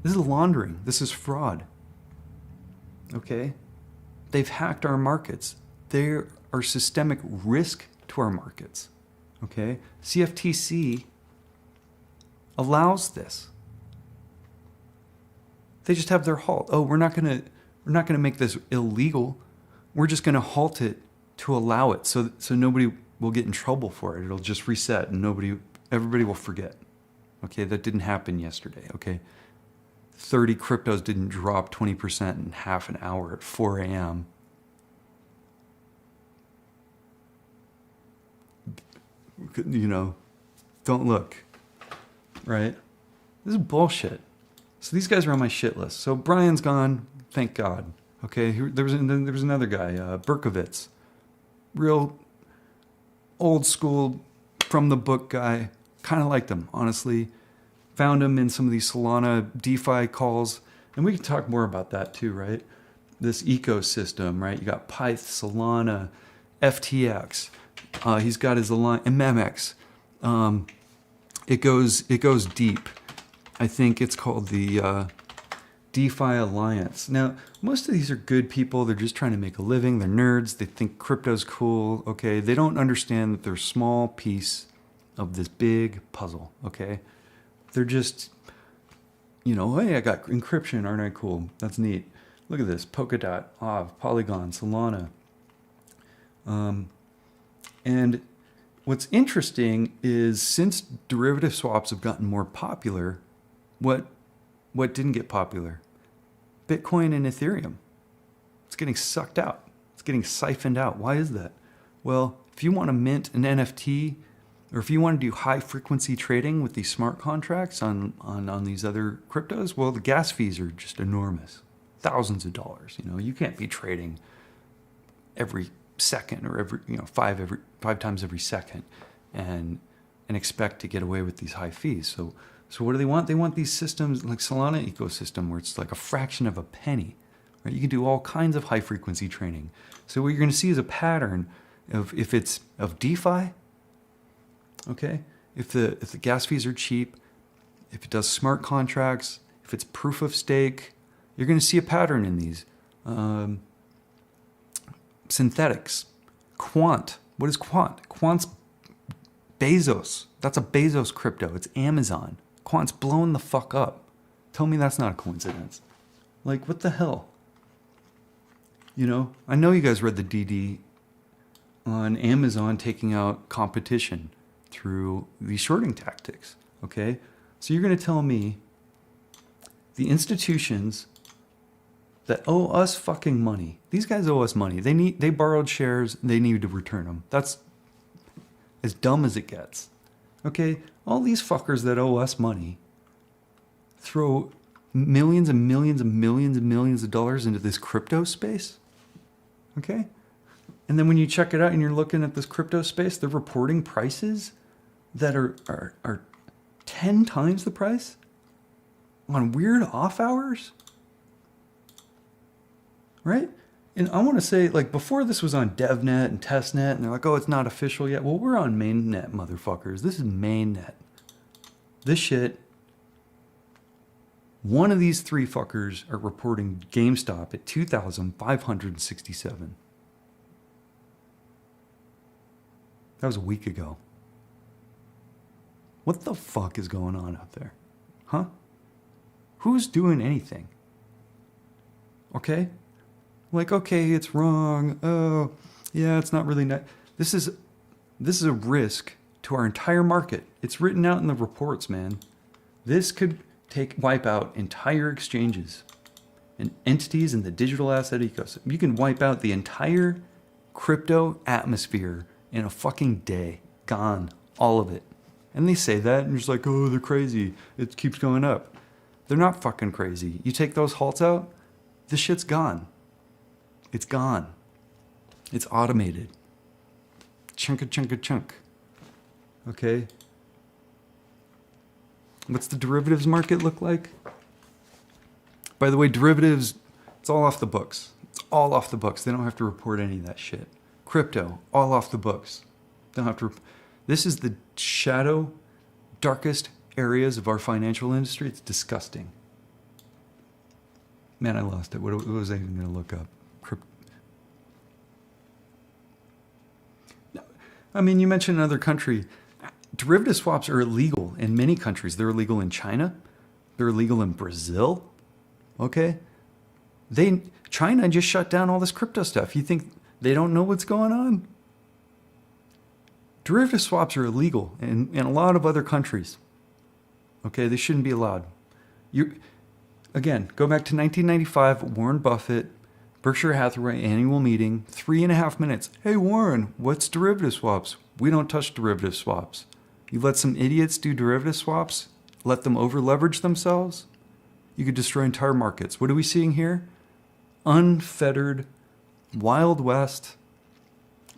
This is laundering. This is fraud. Okay? They've hacked our markets. They are systemic risk to our markets. Okay? CFTC allows this. They just have their halt. Oh, we're not gonna make this illegal. We're just gonna halt it to allow it so nobody will get in trouble for it. It'll just reset and everybody will forget. Okay, that didn't happen yesterday. Okay, 30 cryptos didn't drop 20% in half an hour at 4 a.m. You know, don't look, right? This is bullshit. So these guys are on my shit list. So Brian's gone, thank God. Okay, there was another guy, Berkovitz, real old school, from the book guy. Kind of liked him, honestly. Found him in some of these Solana DeFi calls, and we can talk more about that too, right? This ecosystem, right? You got Pyth, Solana, FTX. He's got his alliance, and Memex. It goes deep. I think it's called the DeFi Alliance. Now, most of these are good people. They're just trying to make a living. They're nerds. They think crypto's cool. Okay, they don't understand that they're a small piece of this big puzzle. Okay, they're just, you know, hey, I got encryption. Aren't I cool? That's neat. Look at this: Polkadot, Aave, Polygon, Solana. And what's interesting is since derivative swaps have gotten more popular, what didn't get popular? Bitcoin and Ethereum. It's getting sucked out. It's getting siphoned out. Why is that? Well, if you want to mint an NFT, or if you want to do high frequency trading with these smart contracts on these other cryptos, well, the gas fees are just enormous. Thousands of dollars. You know, you can't be trading every second or five times every second and expect to get away with these high fees. So what do they want? They want these systems like Solana ecosystem where it's like a fraction of a penny, right? You can do all kinds of high frequency trading. So what you're going to see is a pattern of if it's of DeFi, okay? If the gas fees are cheap, if it does smart contracts, if it's proof of stake, you're going to see a pattern in these. Synthetics, quant. What is quant? Quant's Bezos. That's a Bezos crypto. It's Amazon. Quant's blowing the fuck up. Tell me that's not a coincidence. Like, what the hell? You know, I know you guys read the DD on Amazon taking out competition through these shorting tactics, okay? So you're going to tell me the institutions that owe us fucking money. These guys owe us money. They borrowed shares. They need to return them. That's as dumb as it gets. Okay? All these fuckers that owe us money throw millions and millions and millions and millions of dollars into this crypto space. Okay? And then when you check it out and you're looking at this crypto space, they're reporting prices that are 10 times the price on weird off hours. Right? And I want to say, like, before this was on DevNet and TestNet, and they're like, oh, it's not official yet. Well, we're on mainnet, motherfuckers. This is mainnet. This shit, one of these three fuckers are reporting GameStop at 2,567. That was a week ago. What the fuck is going on out there? Huh? Who's doing anything? Okay? Like, okay, it's wrong. Oh, yeah, it's not really nice. This is a risk to our entire market. It's written out in the reports, man. This could wipe out entire exchanges and entities in the digital asset ecosystem. You can wipe out the entire crypto atmosphere in a fucking day. Gone. All of it. And they say that and you're just like, oh, they're crazy. It keeps going up. They're not fucking crazy. You take those halts out, this shit's gone. It's gone. It's automated. Chunk. Okay? What's the derivatives market look like? By the way, derivatives, it's all off the books. It's all off the books. They don't have to report any of that shit. Crypto, all off the books. Don't have to. This is the shadow, darkest areas of our financial industry. It's disgusting. Man, I lost it. What was I even going to look up? I mean, you mentioned another country. Derivative swaps are illegal in many countries. They're illegal in China. They're illegal in Brazil. Okay? China just shut down all this crypto stuff. You think they don't know what's going on? Derivative swaps are illegal in a lot of other countries. Okay? They shouldn't be allowed. Again, go back to 1995, Warren Buffett, Berkshire Hathaway annual meeting, 3.5 minutes. Hey, Warren, what's derivative swaps? We don't touch derivative swaps. You let some idiots do derivative swaps? Let them over-leverage themselves? You could destroy entire markets. What are we seeing here? Unfettered, Wild West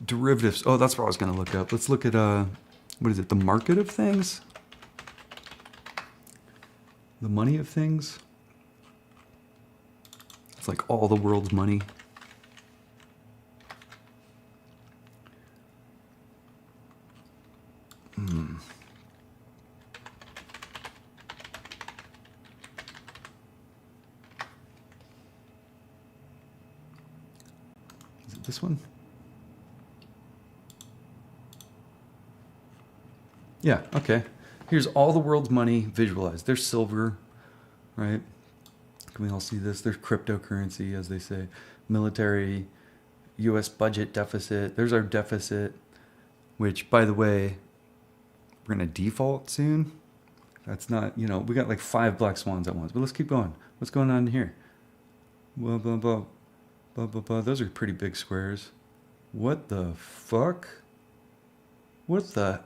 derivatives. Oh, that's what I was going to look up. Let's look at, what is it, the market of things? The money of things? It's like all the world's money. Is it this one? Yeah, okay. Here's all the world's money visualized. There's silver, right? Can we all see this? There's cryptocurrency, as they say. Military, U.S. budget deficit. There's our deficit, which, by the way, we're going to default soon. That's not, we got like 5 black swans at once. But let's keep going. What's going on here? Blah, blah, blah. Blah, blah, blah. Those are pretty big squares. What the fuck? What the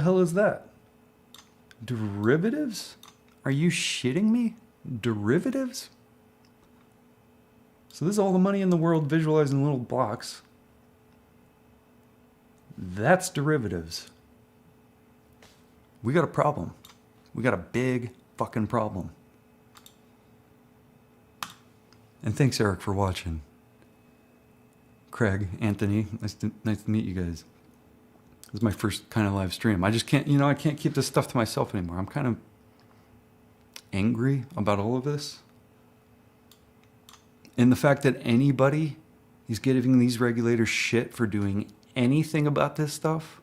hell is that? Derivatives? Are you shitting me? Derivatives? So this is all the money in the world visualized in little blocks. That's derivatives. We got a problem. We got a big fucking problem. And thanks, Eric, for watching. Craig, Anthony, nice to meet you guys. This is my first kind of live stream. I just can't, I can't keep this stuff to myself anymore. I'm kind of angry about all of this. And the fact that anybody is giving these regulators shit for doing anything about this stuff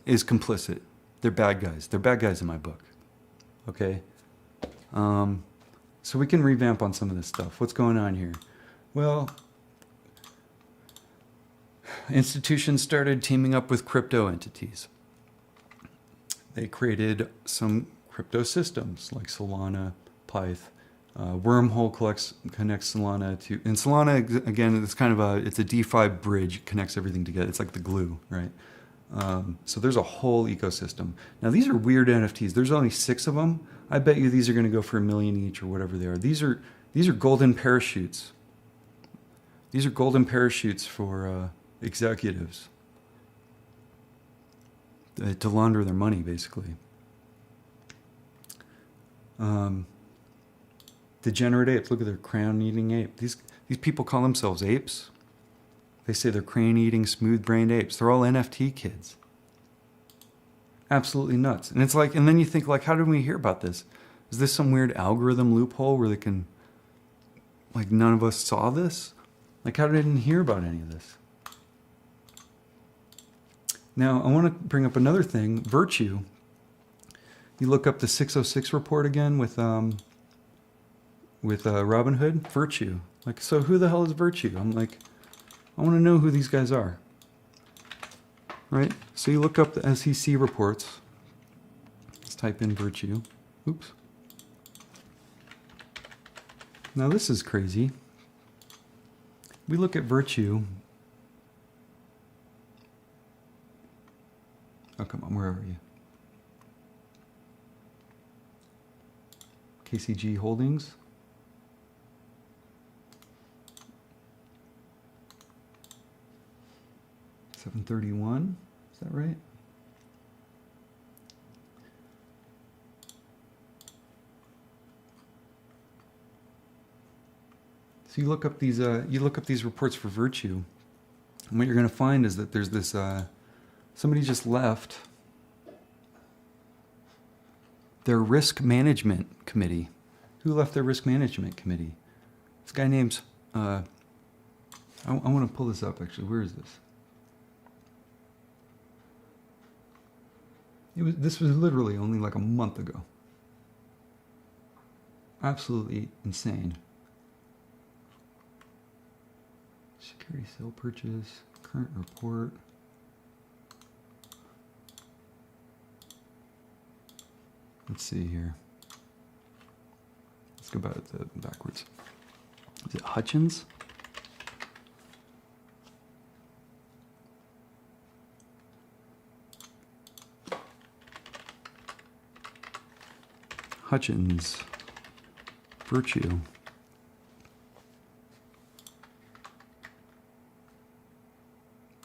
is complicit. They're bad guys. They're bad guys in my book. Okay? So we can revamp on some of this stuff. What's going on here? Well, institutions started teaming up with crypto entities. They created some crypto systems like Solana, Pyth. Wormhole connects Solana to, and Solana, again, it's kind of it's a DeFi bridge, connects everything together. It's like the glue, right? So there's a whole ecosystem. Now these are weird NFTs. There's only 6 of them. I bet you these are going to go for $1 million each or whatever they are. These are golden parachutes. These are golden parachutes for executives to launder their money, basically. Degenerate apes. Look at their crayon-eating ape. These people call themselves apes. They say they're crayon-eating, smooth-brained apes. They're all NFT kids. Absolutely nuts. And it's like, and then you think, like, how did we hear about this? Is this some weird algorithm loophole where they can, like, none of us saw this? Like, how did I didn't hear about any of this? Now, I want to bring up another thing. Virtue. You look up the 606 report again with Robinhood, Virtue. Like, so who the hell is Virtue? I'm like, I want to know who these guys are. Right? So you look up the SEC reports. Let's type in Virtue. Oops. Now this is crazy. We look at Virtue. Oh, come on, where are you? KCG Holdings. $731, is that right? So you look up these reports for Virtue, and what you're going to find is that there's this somebody just left their risk management committee. Who left their risk management committee? This guy named I want to pull this up actually. Where is this? This was literally only like a month ago. Absolutely insane. Security sale purchase, current report. Let's see here. Let's go backwards. Is it Hutchins? Hutchins, Virtue.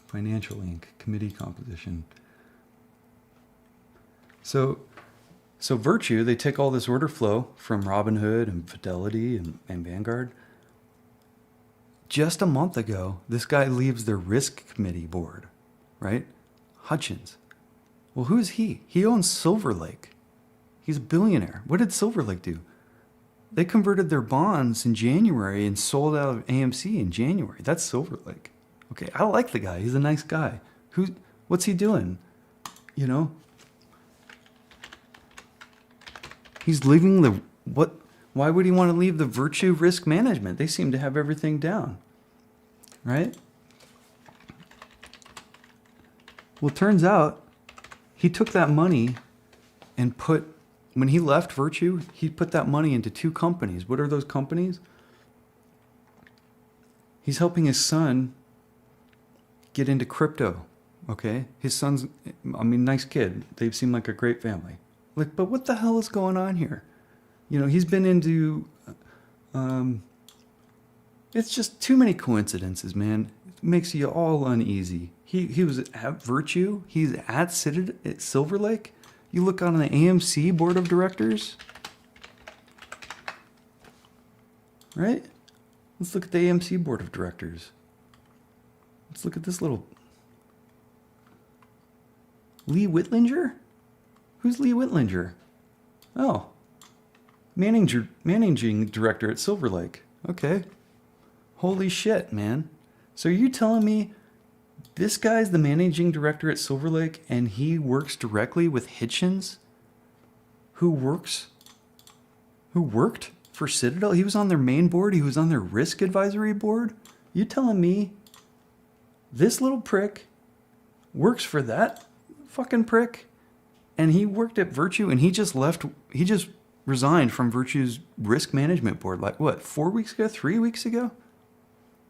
Financial Inc., committee composition. So Virtue, they take all this order flow from Robinhood and Fidelity and Vanguard. Just a month ago, this guy leaves their risk committee board, right? Hutchins. Well, who's he? He owns Silver Lake. He's a billionaire. What did Silver Lake do? They converted their bonds in January and sold out of AMC in January. That's Silver Lake. Okay, I like the guy. He's a nice guy. What's he doing? You know? He's leaving why would he want to leave the Virtue risk management? They seem to have everything down. Right? Well, it turns out he took that money and when he left Virtue, he put that money into 2 companies. What are those companies? He's helping his son get into crypto, okay? His son's, nice kid. They seem like a great family. Like, but what the hell is going on here? You know, he's been into, it's just too many coincidences, man. It makes you all uneasy. He was at Virtue. He's at Citadel, at Silver Lake. You look on the AMC board of directors, right? Let's look at the AMC board of directors. Let's look at this little Lee Whitlinger. Who's Lee Whitlinger? Oh, managing director at Silver Lake. Okay. Holy shit, man. So you're telling me this guy's the managing director at Silver Lake and he works directly with Hitchens, who worked for Citadel? He was on their main board. He was on their risk advisory board. You telling me this little prick works for that fucking prick? And he worked at Virtue and he just resigned from Virtue's risk management board. Like what, 4 weeks ago, 3 weeks ago?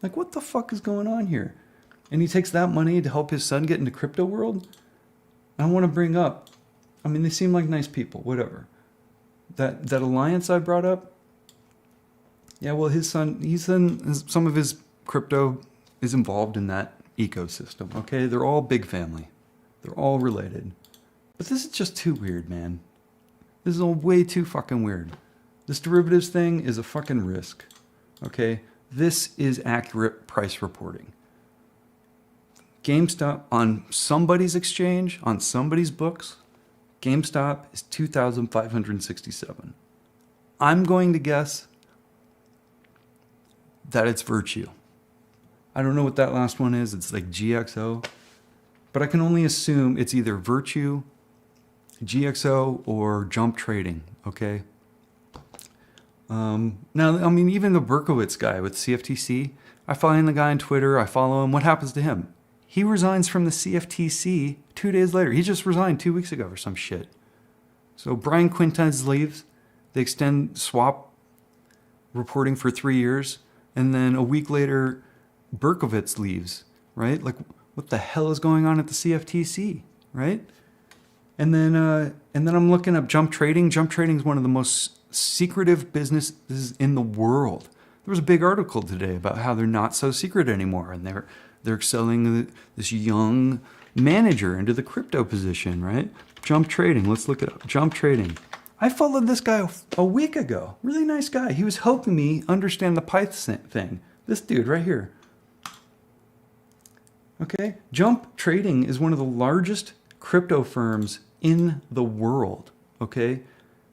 Like what the fuck is going on here? And he takes that money to help his son get into crypto world? I want to bring up, they seem like nice people, whatever. That alliance I brought up, yeah, well, some of his crypto is involved in that ecosystem, okay? They're all big family. They're all related. But this is just too weird, man. This is all way too fucking weird. This derivatives thing is a fucking risk, okay? This is accurate price reporting. GameStop on somebody's exchange, on somebody's books, GameStop is 2,567. I'm going to guess that it's Virtue. I don't know what that last one is. It's like GXO. But I can only assume it's either Virtue, GXO or jump trading, okay? Now, I mean, even the Berkowitz guy with CFTC, I find the guy on Twitter, I follow him. What happens to him? He resigns from the CFTC 2 days later. He just resigned 2 weeks ago or some shit. So Brian Quintez leaves. They extend swap reporting for 3 years. And then a week later, Berkowitz leaves, right? Like, what the hell is going on at the CFTC, right? And then I'm looking up jump trading. Jump trading is one of the most secretive businesses in the world. There was a big article today about how they're not so secret anymore, and they're selling this young manager into the crypto position, right? Jump trading. Let's look it up. Jump trading. I followed this guy a week ago. Really nice guy. He was helping me understand the Python thing. This dude right here. Okay, Jump Trading is one of the largest crypto firms in the world. Okay,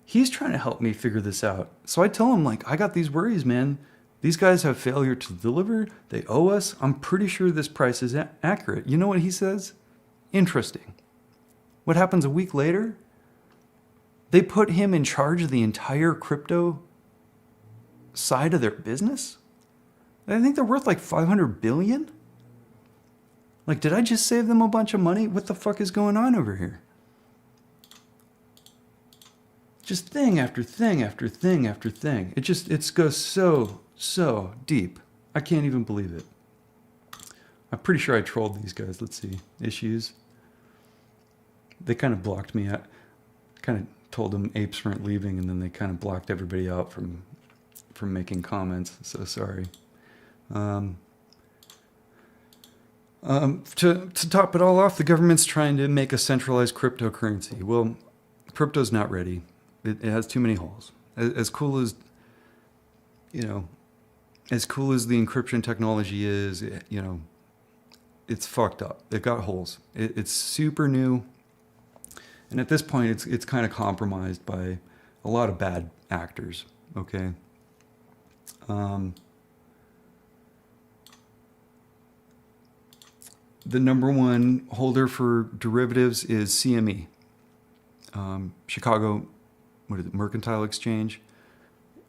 he's trying to help me figure this out. So I tell him, like, I got these worries, man. These guys have failure to deliver. They owe us. I'm pretty sure this price is accurate. You know what he says? Interesting. What happens a week later? They put him in charge of the entire crypto side of their business. I think they're worth like 500 billion. Like, did I just save them a bunch of money? What the fuck is going on over here? Just thing after thing after thing after thing. It goes so deep. I can't even believe it. I'm pretty sure I trolled these guys. Let's see. Issues. They kind of blocked me out. Kind of told them apes weren't leaving, and then they kind of blocked everybody out from making comments. So sorry. To top it all off, the government's trying to make a centralized cryptocurrency. Well, crypto's not ready. It has too many holes. As cool as the encryption technology is, it's fucked up. It got holes. It's super new. And at this point, it's kind of compromised by a lot of bad actors, okay? The number one holder for derivatives is CME, Chicago, Mercantile Exchange.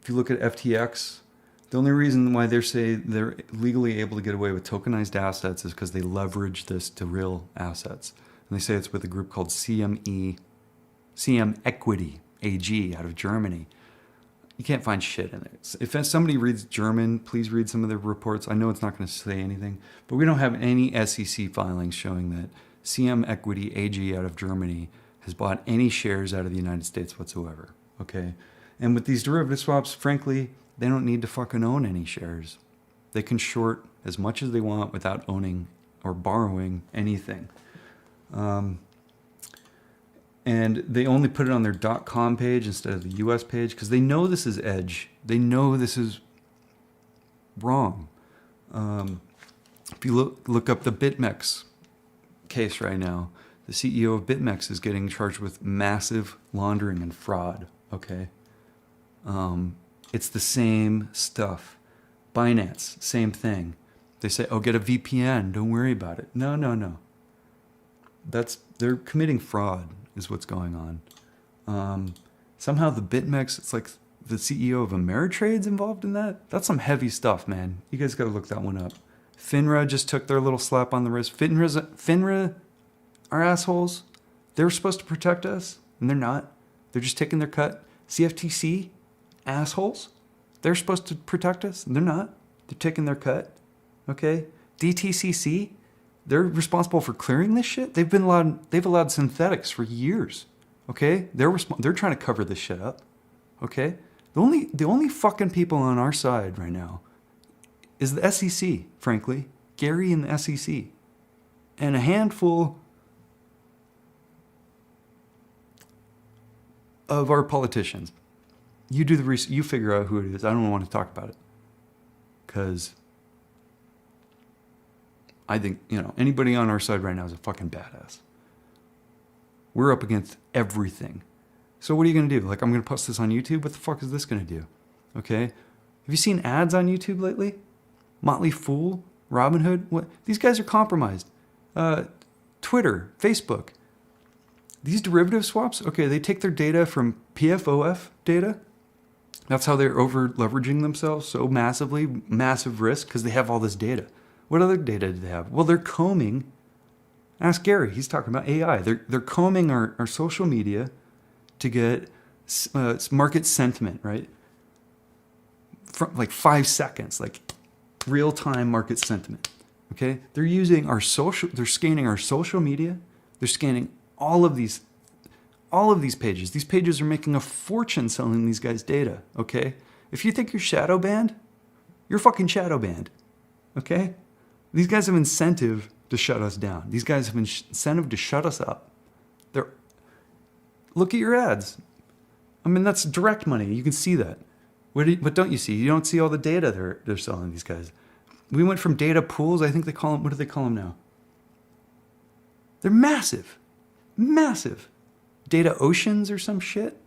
If you look at FTX, the only reason why they're legally able to get away with tokenized assets is because they leverage this to real assets. And they say it's with a group called CM Equity AG out of Germany. You can't find shit in it. If somebody reads German, please read some of their reports. I know it's not going to say anything, but we don't have any SEC filings showing that CM Equity AG out of Germany has bought any shares out of the United States whatsoever. Okay? And with these derivative swaps, frankly, they don't need to fucking own any shares. They can short as much as they want without owning or borrowing anything. And they only put it on their .com page instead of the US page because they know this is edge. They know this is wrong. If you look up the BitMEX case right now, the CEO of BitMEX is getting charged with massive laundering and fraud, okay? It's the same stuff. Binance, same thing. They say, oh, get a VPN, don't worry about it. No. They're committing fraud is what's going on. Somehow the BitMEX, it's like the CEO of Ameritrade's involved in that. That's some heavy stuff, man. You guys got to look that one up. FINRA just took their little slap on the wrist. FINRA are assholes. They were supposed to protect us, and they're not. They're just taking their cut. CFTC, assholes. They're supposed to protect us, and they're not. They're taking their cut. Okay? DTCC, they're responsible for clearing this shit. They've allowed synthetics for years. Okay? They're trying to cover this shit up. Okay? The only fucking people on our side right now is the SEC, frankly. Gary and the SEC. And a handful of our politicians. You do the research, you figure out who it is. I don't want to talk about it. Because I think, anybody on our side right now is a fucking badass. We're up against everything. So what are you going to do? Like, I'm going to post this on YouTube? What the fuck is this going to do? Okay? Have you seen ads on YouTube lately? Motley Fool? Robinhood? What? These guys are compromised. Twitter, Facebook. These derivative swaps, okay, they take their data from PFOF data. That's how they're over leveraging themselves so massively, massive risk, because they have all this data. What other data do they have? Well, they're combing. Ask Gary. He's talking about AI. They're combing our social media to get market sentiment, right? From like 5 seconds, like real-time market sentiment. Okay? They're using they're scanning our social media. They're scanning all of these pages. These pages are making a fortune selling these guys data, okay? If you think you're shadow banned, you're fucking shadow banned, okay? These guys have incentive to shut us down. These guys have incentive to shut us up. Look at your ads. I mean, that's direct money. You can see that. What don't you see? You don't see all the data they're selling these guys. We went from data pools, I think they call them, what do they call them now? They're massive. Massive. Data oceans or some shit.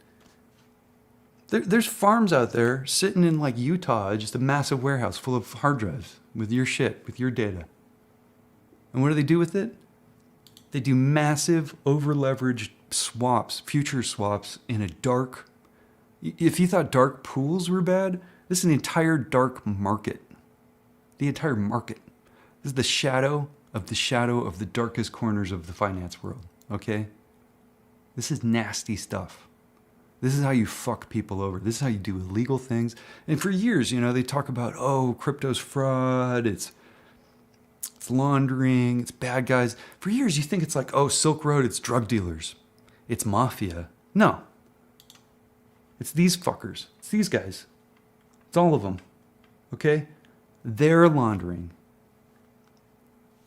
There's farms out there sitting in like Utah, just a massive warehouse full of hard drives with your shit, with your data. And what do they do with it? They do massive over-leveraged swaps, future swaps in a dark... If you thought dark pools were bad, this is an entire dark market. The entire market. This is the shadow of the darkest corners of the finance world, okay? This is nasty stuff. This is how you fuck people over. This is how you do illegal things. And for years, they talk about, oh, crypto's fraud, it's laundering, it's bad guys. For years, you think it's like, oh, Silk Road, it's drug dealers. It's mafia. No. It's these fuckers. It's these guys. It's all of them. Okay? They're laundering.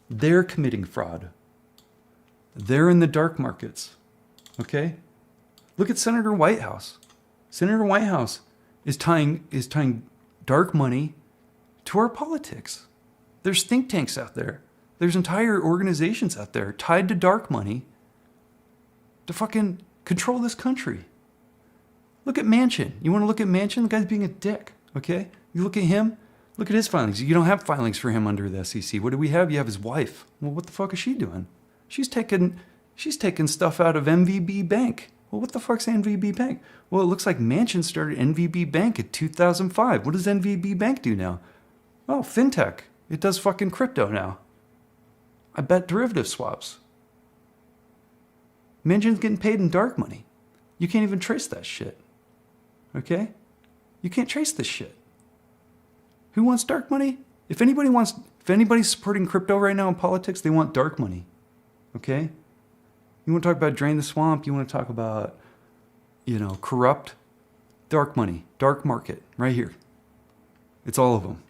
They're committing fraud. They're in the dark markets. Okay? Look at Senator Whitehouse. Senator Whitehouse is tying dark money to our politics. There's think tanks out there. There's entire organizations out there tied to dark money to fucking control this country. Look at Manchin. You want to look at Manchin? The guy's being a dick. Okay? You look at him. Look at his filings. You don't have filings for him under the SEC. What do we have? You have his wife. Well, what the fuck is she doing? She's taking stuff out of MVB Bank. Well, what the fuck's MVB Bank? Well, it looks like Manchin started MVB Bank in 2005. What does MVB Bank do now? Oh, fintech. It does fucking crypto now. I bet derivative swaps. Manchin's getting paid in dark money. You can't even trace that shit. Okay? You can't trace this shit. Who wants dark money? If anybody's supporting crypto right now in politics, they want dark money. Okay? You want to talk about drain the swamp? You want to talk about, corrupt? Dark money. Dark market. Right here. It's all of them.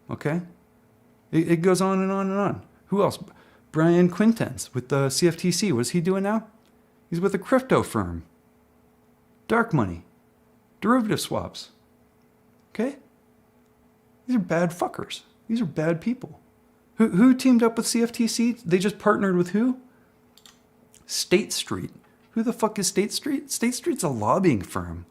Okay? It goes on and on and on. Who else? Brian Quintens with the CFTC. What's he doing now? He's with a crypto firm. Dark money. Derivative swaps. Okay? These are bad fuckers. These are bad people. Who teamed up with CFTC? They just partnered with who? State Street. Who the fuck is State Street? State Street's a lobbying firm.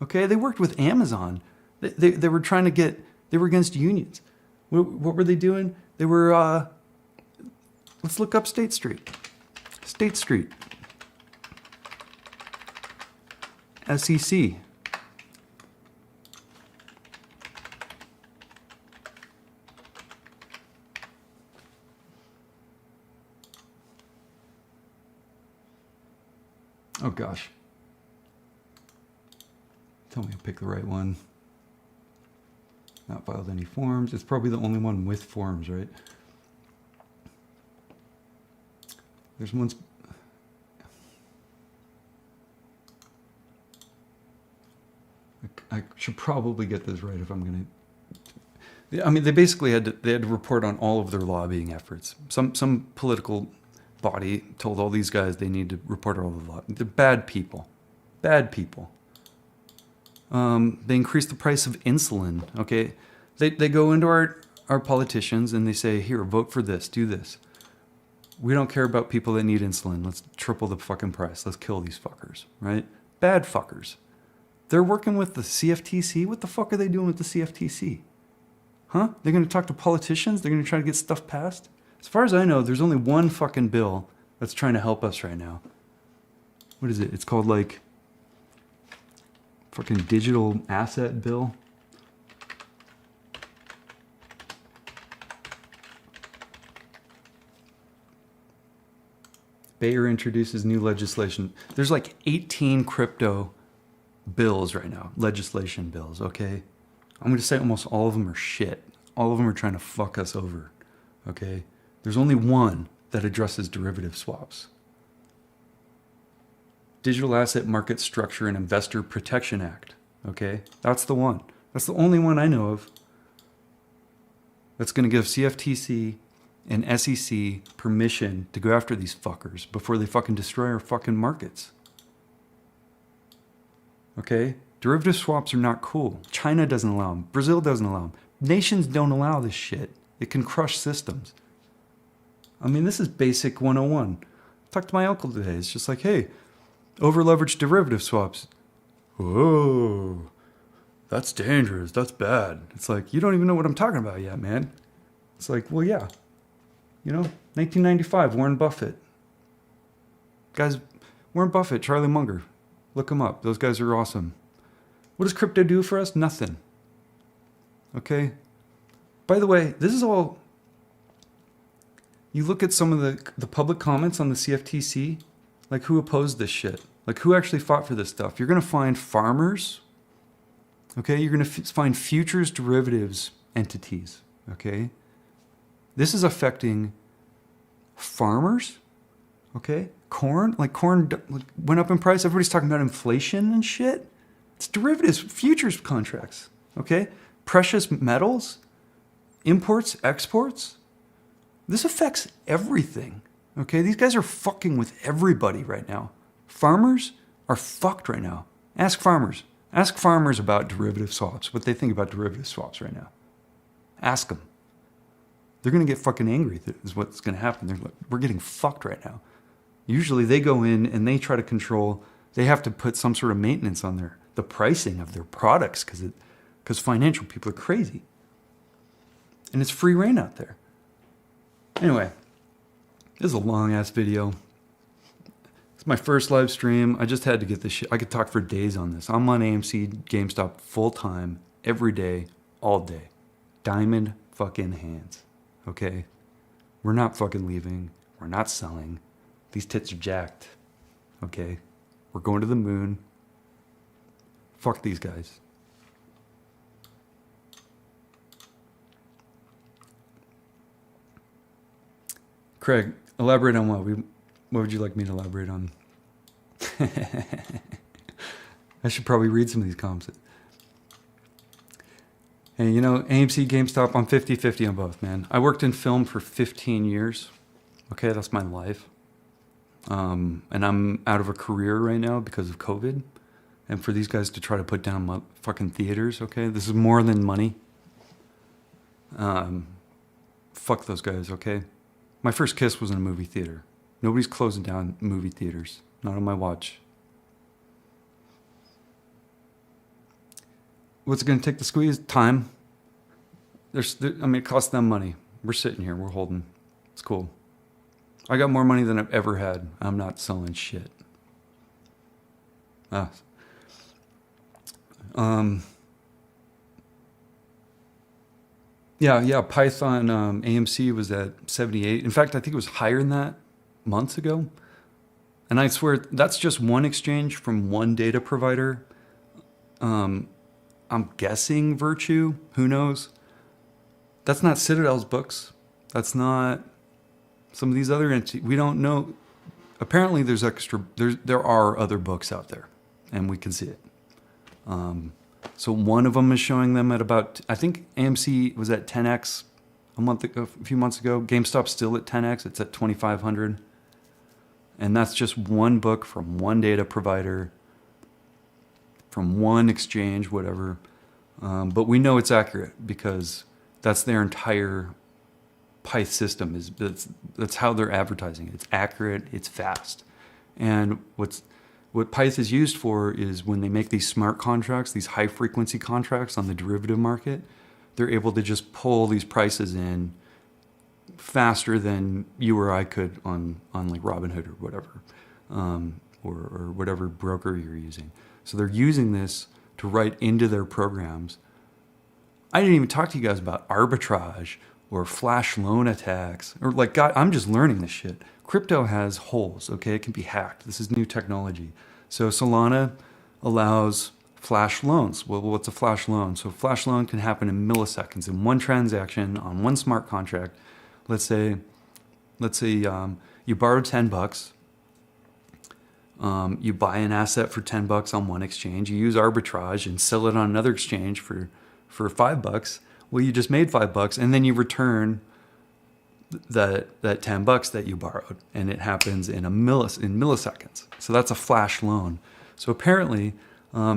Okay? They worked with Amazon. They were trying to they were against unions. What were they doing? They were, let's look up State Street. State Street. SEC. Oh gosh. Tell me to pick the right one. Not filed any forms. It's probably the only one with forms, right? There's one. I should probably get this right if I'm going to. I mean, they basically had to report on all of their lobbying efforts. Some political body told all these guys they need to report all the lobbying. They're bad people. Bad people. They increase the price of insulin. Okay, they go into our politicians and they say, here, vote for this, do this. We don't care about people that need insulin. Let's triple the fucking price. Let's kill these fuckers, right? Bad fuckers. They're working with the CFTC. What the fuck are they doing with the CFTC? Huh? They're going to talk to politicians? They're going to try to get stuff passed? As far as I know, there's only one fucking bill that's trying to help us right now. what is it? It's called like fucking digital asset bill. Bayer introduces new legislation. There's like 18 crypto bills right now, legislation bills, okay? I'm going to say almost all of them are shit. All of them are trying to fuck us over, okay? There's only one that addresses derivative swaps. Digital Asset Market Structure and Investor Protection Act, okay? That's the one. That's the only one I know of that's going to give CFTC and SEC permission to go after these fuckers before they fucking destroy our fucking markets. Okay? Derivative swaps are not cool. China doesn't allow them. Brazil doesn't allow them. Nations don't allow this shit. It can crush systems. I mean, this is basic 101. I talked to my uncle today. It's just like, hey, over-leveraged derivative swaps. Whoa, that's dangerous. That's bad. It's like, you don't even know what I'm talking about yet, man. It's like, well, yeah. You know, 1995, Warren Buffett. Guys, Warren Buffett, Charlie Munger. Look them up. Those guys are awesome. What does crypto do for us? Nothing. Okay? By the way, this is all... You look at some of the public comments on the CFTC, like who opposed this shit? Like who actually fought for this stuff? You're going to find farmers. Okay? You're going to find futures derivatives entities. Okay? This is affecting farmers, okay? Corn went up in price. Everybody's talking about inflation and shit. It's derivatives, futures contracts, okay? Precious metals, imports, exports. This affects everything, okay? These guys are fucking with everybody right now. Farmers are fucked right now. Ask farmers. Ask farmers about derivative swaps, what they think about derivative swaps right now. Ask them. They're going to get fucking angry is what's going to happen. They're like, we're getting fucked right now. Usually they go in and they try to control, they have to put some sort of maintenance on the pricing of their products because financial people are crazy. And it's free reign out there. Anyway, this is a long ass video. It's my first live stream. I just had to get this shit. I could talk for days on this. I'm on AMC GameStop full time, every day, all day. Diamond fucking hands. Okay? We're not fucking leaving. We're not selling. These tits are jacked. Okay? We're going to the moon. Fuck these guys. Craig, elaborate on what? What would you like me to elaborate on? I should probably read some of these comments. Hey, you know, AMC, GameStop, I'm 50-50 on both, man. I worked in film for 15 years. Okay, that's my life. And I'm out of a career right now because of COVID. And for these guys to try to put down my fucking theaters, okay? This is more than money. Fuck those guys, okay? My first kiss was in a movie theater. Nobody's closing down movie theaters. Not on my watch. What's it going to take to squeeze? Time. It costs them money. We're sitting here. We're holding. It's cool. I got more money than I've ever had. I'm not selling shit. Yeah, Python AMC was at 78. In fact, I think it was higher than that months ago. And I swear, that's just one exchange from one data provider. I'm guessing Virtue. Who knows? That's not Citadel's books. That's not some of these other entities. We don't know. Apparently, there are other books out there, and we can see it. So one of them is showing them at about, I think AMC was at 10x a few months ago. GameStop's still at 10x. It's at 2,500. And that's just one book from one data provider, from one exchange, whatever. But we know it's accurate because that's their entire Pyth system. That's how they're advertising it. It's accurate. It's fast. And what Pyth is used for is when they make these smart contracts, these high frequency contracts on the derivative market, they're able to just pull these prices in faster than you or I could on like Robinhood or whatever. or whatever broker you're using. So they're using this to write into their programs. I didn't even talk to you guys about arbitrage or flash loan attacks, or like, God, I'm just learning this shit. Crypto has holes, okay? It can be hacked. This is new technology. So Solana allows flash loans. Well, what's a flash loan? So a flash loan can happen in milliseconds in one transaction on one smart contract. Let's say you borrow $10. You buy an asset for $10 on one exchange. You use arbitrage and sell it on another exchange for $5. Well, you just made $5, and then you return that $10 that you borrowed, and it happens in milliseconds. So that's a flash loan. So apparently, this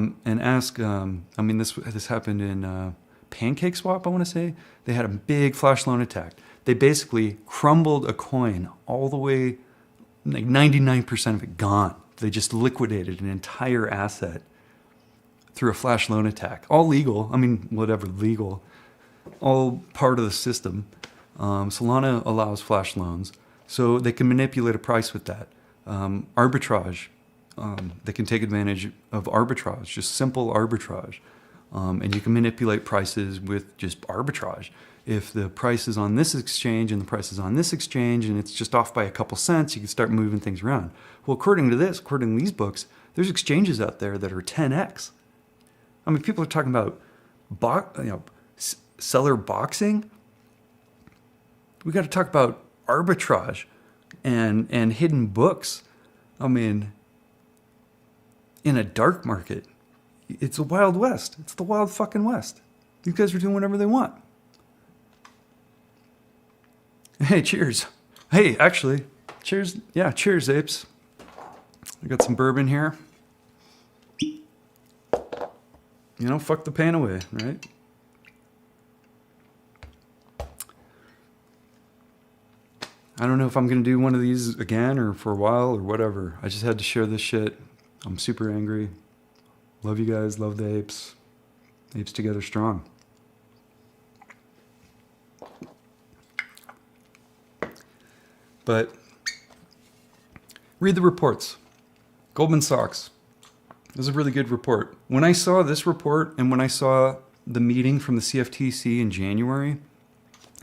happened in Pancake Swap, I want to say. They had a big flash loan attack. They basically crumbled a coin all the way, like 99% of it gone. They just liquidated an entire asset through a flash loan attack. All legal, whatever, legal, all part of the system. Solana allows flash loans, so they can manipulate a price with that. Arbitrage, they can take advantage of arbitrage, just simple arbitrage. And you can manipulate prices with just arbitrage. If the price is on this exchange and the price is on this exchange and it's just off by a couple cents, you can start moving things around. Well, according to these books, there's exchanges out there that are 10x. People are talking about seller boxing. We got to talk about arbitrage and hidden books. In a dark market, it's a wild west. It's the wild fucking west. These guys are doing whatever they want. Hey, cheers. Hey, actually, cheers. Yeah, cheers, apes. I got some bourbon here. Fuck the pain away, right? I don't know if I'm going to do one of these again or for a while or whatever. I just had to share this shit. I'm super angry. Love you guys. Love the apes. Apes together strong. But read the reports. Goldman Sachs. This is a really good report. When I saw this report and when I saw the meeting from the CFTC in January,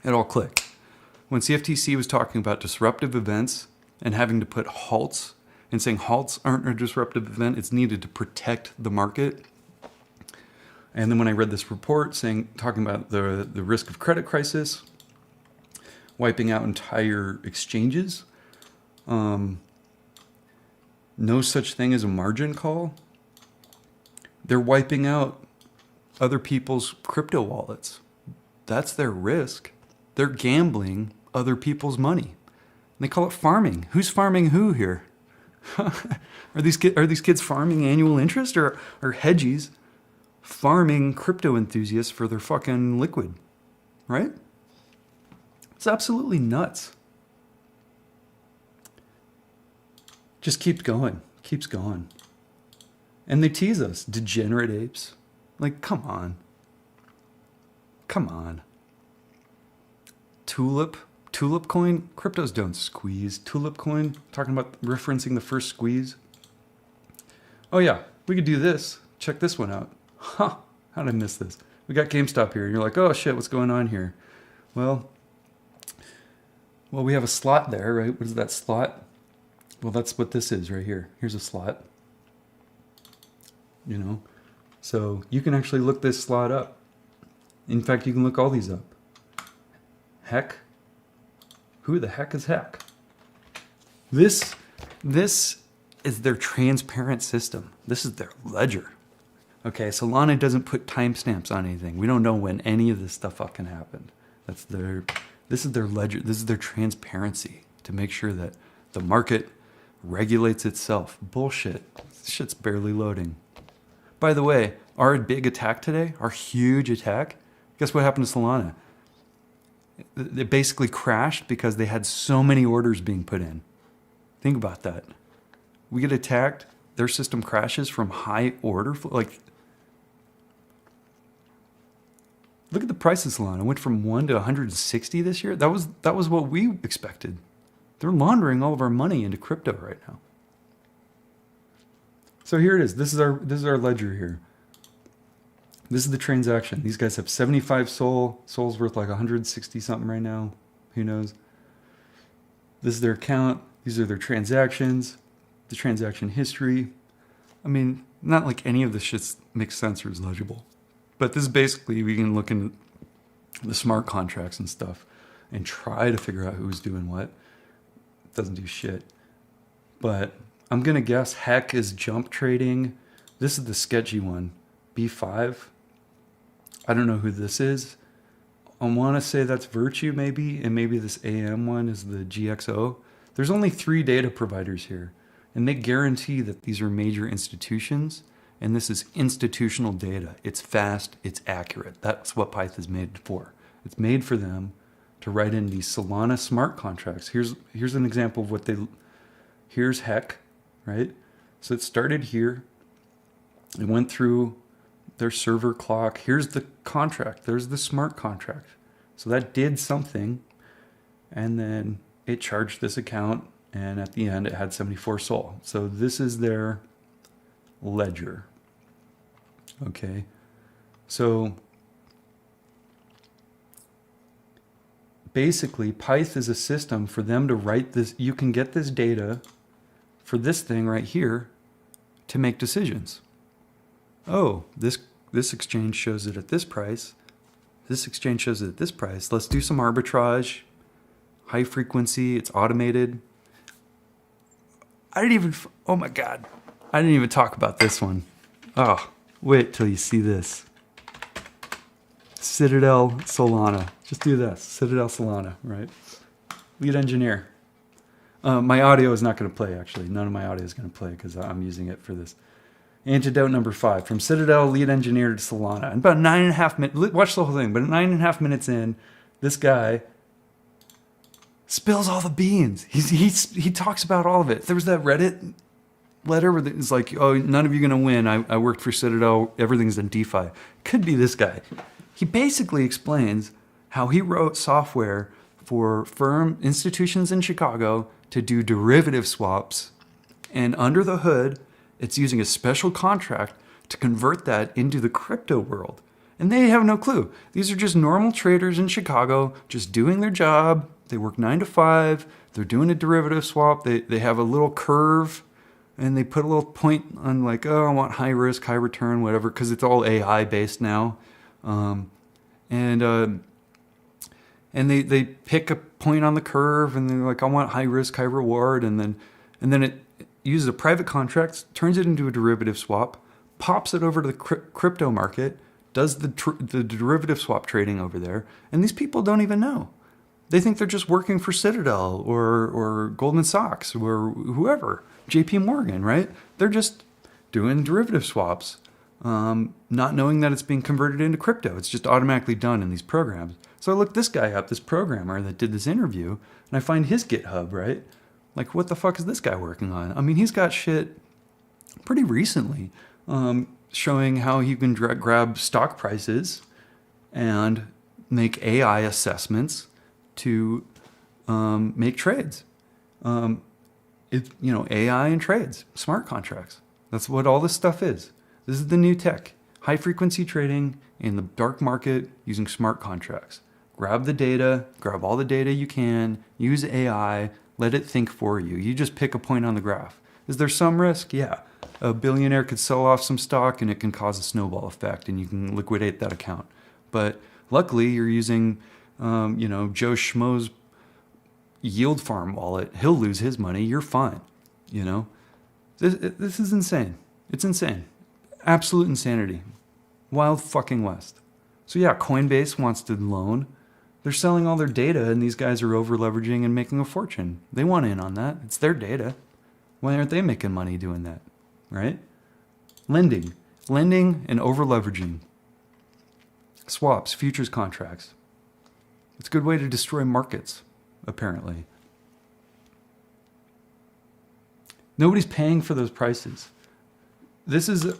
it all clicked. When CFTC was talking about disruptive events and having to put halts and saying halts aren't a disruptive event, it's needed to protect the market. And then when I read this report talking about the risk of credit crisis, wiping out entire exchanges, no such thing as a margin call. They're wiping out other people's crypto wallets. That's their risk. They're gambling other people's money. They call it farming. Who's farming who here? Are these kids farming annual interest, or are hedgies farming crypto enthusiasts for their fucking liquid? Right? It's absolutely nuts. Just keeps going. And they tease us, degenerate apes. Like, come on. Tulip coin, cryptos don't squeeze. Tulip coin, talking about referencing the first squeeze. Oh yeah, we could do this. Check this one out. How did I miss this? We got GameStop here, and you're like, oh shit, what's going on here? Well, we have a slot there, right? What is that slot? Well, that's what this is right here. Here's a slot. So you can actually look this slot up. In fact, you can look all these up. Heck. Who the heck is Heck? This is their transparent system. This is their ledger. Okay, Solana doesn't put timestamps on anything. We don't know when any of this stuff fucking happened. This is their ledger. This is their transparency to make sure that the market regulates itself. Bullshit. This shit's barely loading. By the way, our big attack today, our huge attack, guess what happened to Solana? It basically crashed because they had so many orders being put in. Think about that. We get attacked, their system crashes from high order flow. Like, look at the price of Solana. It went from 1 to 160 this year. That was what we expected. They're laundering all of our money into crypto right now. So here it is. This is our ledger here. This is the transaction. These guys have 75 Sol. Sol's worth like 160 something right now. Who knows? This is their account. These are their transactions. The transaction history. I mean, not like any of this shit makes sense or is legible. But this is basically, we can look into the smart contracts and stuff and try to figure out who's doing what. It doesn't do shit. But I'm going to guess Heck is jump trading. This is the sketchy one. B5. I don't know who this is. I want to say that's Virtue maybe. And maybe this AM one is the GXO. There's only 3 data providers here. And they guarantee that these are major institutions. And this is institutional data. It's fast. It's accurate. That's what Python is made for. It's made for them to write in these Solana smart contracts. Here's an example of what they... Here's Heck, right? So it started here. It went through their server clock. Here's the contract. There's the smart contract. So that did something. And then it charged this account. And at the end, it had 74 Sol. So this is their ledger. Okay. So basically, Pyth is a system for them to write this. You can get this data for this thing right here to make decisions. Oh, this exchange shows it at this price. This exchange shows it at this price. Let's do some arbitrage. High frequency. It's automated. Oh my God. I didn't even talk about this one. Oh, wait till you see this. Citadel Solana. Just do this. Citadel Solana, right? Lead engineer. My audio is not going to play, actually. None of my audio is going to play because I'm using it for this. Antidote number 5. From Citadel lead engineer to Solana. And about 9.5 minutes. Watch the whole thing. But 9.5 minutes in, this guy spills all the beans. He talks about all of it. There was that Reddit letter where it's like, oh, none of you are going to win. I worked for Citadel. Everything's in DeFi. Could be this guy. He basically explains how he wrote software for institutions in Chicago to do derivative swaps. And under the hood, it's using a special contract to convert that into the crypto world. And they have no clue. These are just normal traders in Chicago just doing their job. They work 9 to 5. They're doing a derivative swap. They have a little curve and they put a little point on like, oh, I want high risk, high return, whatever, because it's all AI based now. And they pick a point on the curve and they're like, I want high risk, high reward. And then it uses a private contract, turns it into a derivative swap, pops it over to the crypto market, does the derivative swap trading over there. And these people don't even know. They think they're just working for Citadel or Goldman Sachs or whoever, JP Morgan, right? They're just doing derivative swaps, not knowing that it's being converted into crypto. It's just automatically done in these programs. So I looked this guy up, this programmer that did this interview, and I find his GitHub, right? Like, what the fuck is this guy working on? I mean, he's got shit pretty recently showing how you can grab stock prices and make AI assessments to make trades. AI and trades, smart contracts. That's what all this stuff is. This is the new tech. High frequency trading in the dark market using smart contracts. Grab the data, grab all the data you can, use AI, let it think for you. You just pick a point on the graph. Is there some risk? Yeah. A billionaire could sell off some stock and it can cause a snowball effect and you can liquidate that account. But luckily you're using Joe Schmo's yield farm wallet. He'll lose his money. You're fine. This is insane. It's insane. Absolute insanity. Wild fucking west. So yeah, Coinbase wants to loan. They're selling all their data and these guys are over leveraging and making a fortune. They want in on that. It's their data. Why aren't they making money doing that? Right? Lending and over leveraging. Swaps, futures contracts. It's a good way to destroy markets, apparently. Nobody's paying for those prices. This is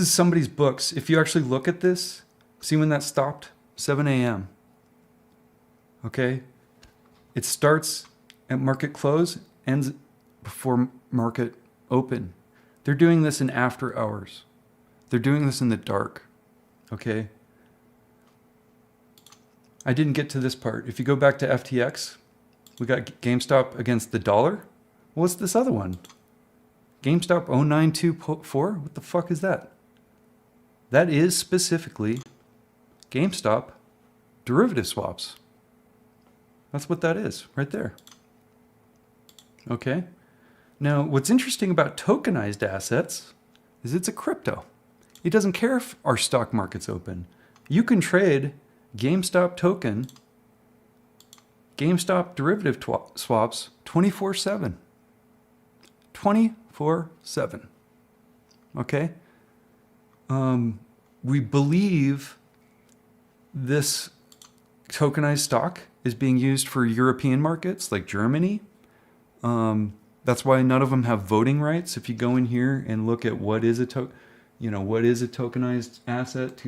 somebody's books. If you actually look at this, see when that stopped? 7 a.m. Okay? It starts at market close, ends before market open. They're doing this in after hours. They're doing this in the dark. Okay? I didn't get to this part. If you go back to FTX, we got GameStop against the dollar. What's this other one? GameStop 0924? What the fuck is that? That is specifically GameStop derivative swaps. That's what that is right there. Okay? Now, what's interesting about tokenized assets is it's a crypto. It doesn't care if our stock market's open. You can trade GameStop token, GameStop derivative swaps 24/7. 24/7. Okay? We believe this tokenized stock is being used for European markets like Germany. That's why none of them have voting rights. If you go in here and look at what is a tokenized asset,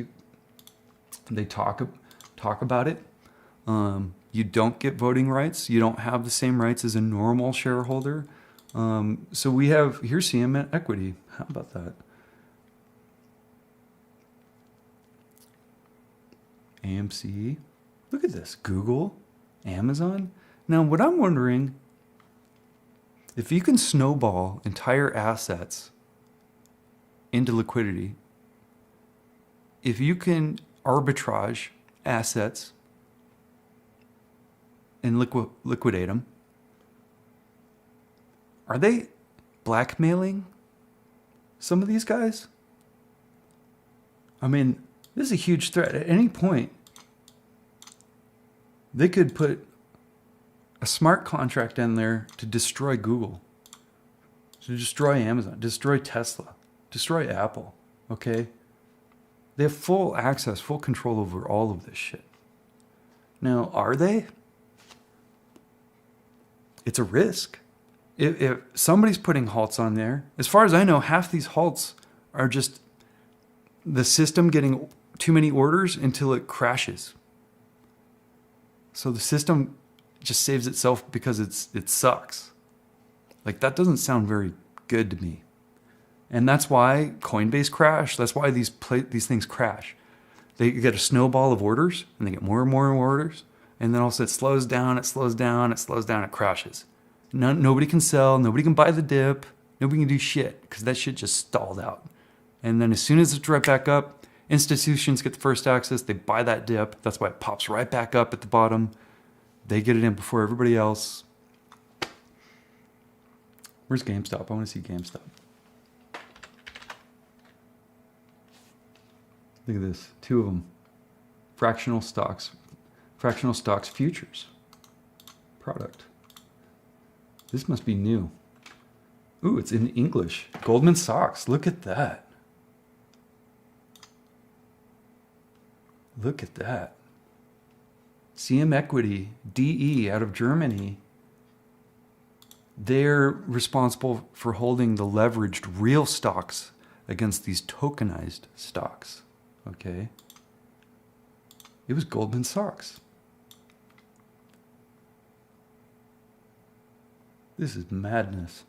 they talk about it. You don't get voting rights. You don't have the same rights as a normal shareholder. So we have, here's CM equity. How about that? AMC. Look at this. Google, Amazon. Now, what I'm wondering, if you can snowball entire assets into liquidity, if you can arbitrage assets and liquidate them, are they blackmailing some of these guys? I mean, this is a huge threat. At any point, they could put a smart contract in there to destroy Google, to destroy Amazon, destroy Tesla, destroy Apple, okay? They have full access, full control over all of this shit. Now, are they? It's a risk. If somebody's putting halts on there, as far as I know, half these halts are just the system getting too many orders until it crashes. So the system just saves itself because it sucks. Like, that doesn't sound very good to me. And that's why Coinbase crashed. That's why these things crash. They get a snowball of orders, and they get more and more orders, and then all of a sudden it slows down, it crashes. Nobody can sell, nobody can buy the dip, nobody can do shit, because that shit just stalled out. And then as soon as it's right back up, institutions get the first access, they buy that dip. That's why it pops right back up at the bottom. They get it in before everybody else. Where's GameStop? I want to see GameStop. Look at this, 2 of them. Fractional stocks futures product. This must be new. Ooh, it's in English. Goldman Sachs, look at that. Look at that. CM Equity, DE out of Germany. They're responsible for holding the leveraged real stocks against these tokenized stocks. Okay. It was Goldman Sachs. This is madness.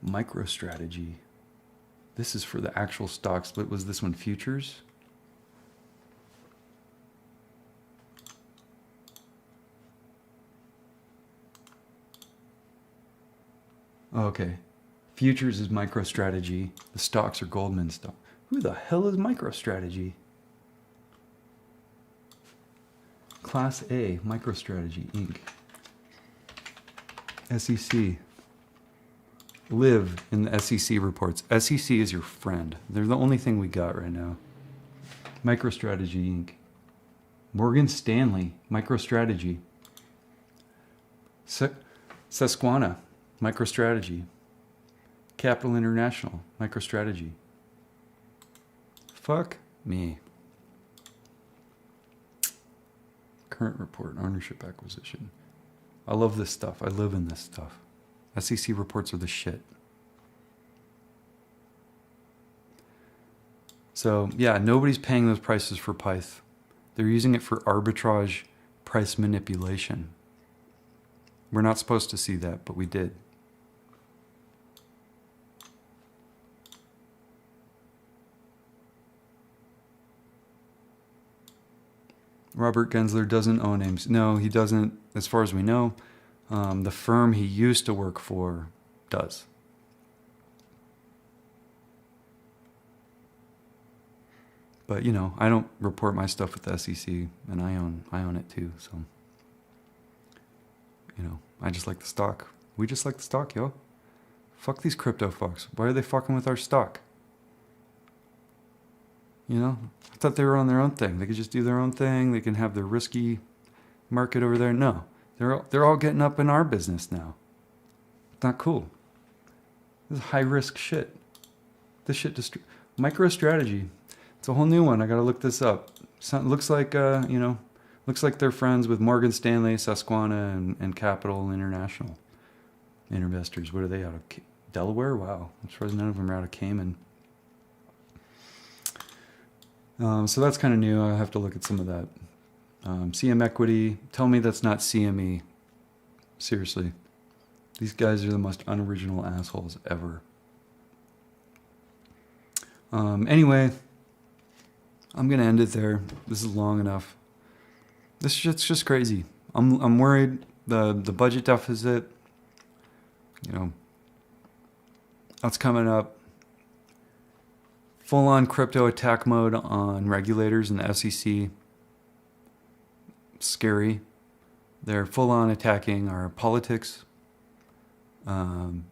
MicroStrategy. This is for the actual stocks, but was this one futures? Okay. Futures is MicroStrategy. The stocks are Goldman stock. Who the hell is MicroStrategy? Class A, MicroStrategy, Inc. SEC. Live in the SEC reports. SEC is your friend. They're the only thing we got right now. MicroStrategy, Inc. Morgan Stanley, MicroStrategy. Susquehanna, MicroStrategy. Capital International, MicroStrategy. Fuck me. Current report, ownership acquisition. I love this stuff. I live in this stuff. SEC reports are the shit. So, yeah, nobody's paying those prices for Pyth. They're using it for arbitrage price manipulation. We're not supposed to see that, but we did. Robert Gensler doesn't own AMC. No, he doesn't, as far as we know. The firm he used to work for does. But, you know, I don't report my stuff with the SEC, and I own it too, so. You know, I just like the stock. We just like the stock, yo. Fuck these crypto fucks. Why are they fucking with our stock? You know, I thought they were on their own thing. They could just do their own thing. They can have their risky market over there. No, they're all getting up in our business now. Not cool. This is high risk shit. This shit MicroStrategy. It's a whole new one. I gotta look this up. Looks like you know, looks like they're friends with Morgan Stanley, Susquehanna, and Capital International investors. What are they out of? Delaware? Wow, I'm surprised none of them are out of Cayman. So that's kind of new. I have to look at some of that. CM Equity. Tell me that's not CME. Seriously. These guys are the most unoriginal assholes ever. Anyway, I'm going to end it there. This is long enough. This shit's just crazy. I'm worried. The budget deficit, you know, that's coming up. Full-on crypto attack mode on regulators and the SEC. Scary. They're full-on attacking our politics, our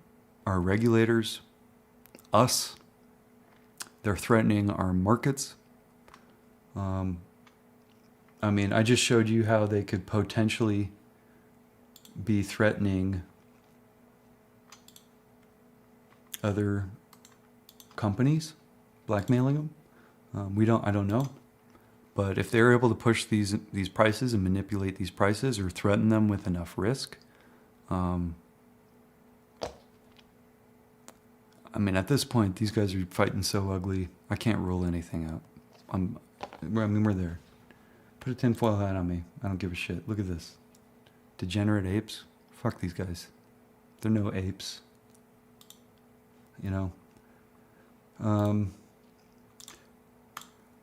regulators, us. They're threatening our markets. I mean, I just showed you how they could potentially be threatening other companies, blackmailing them. I don't know. But if they're able to push these prices and manipulate these prices or threaten them with enough risk, I mean, at this point, these guys are fighting so ugly, I can't rule anything out. I mean, we're there. Put a tinfoil hat on me. I don't give a shit. Look at this. Degenerate apes? Fuck these guys. They're no apes. You know?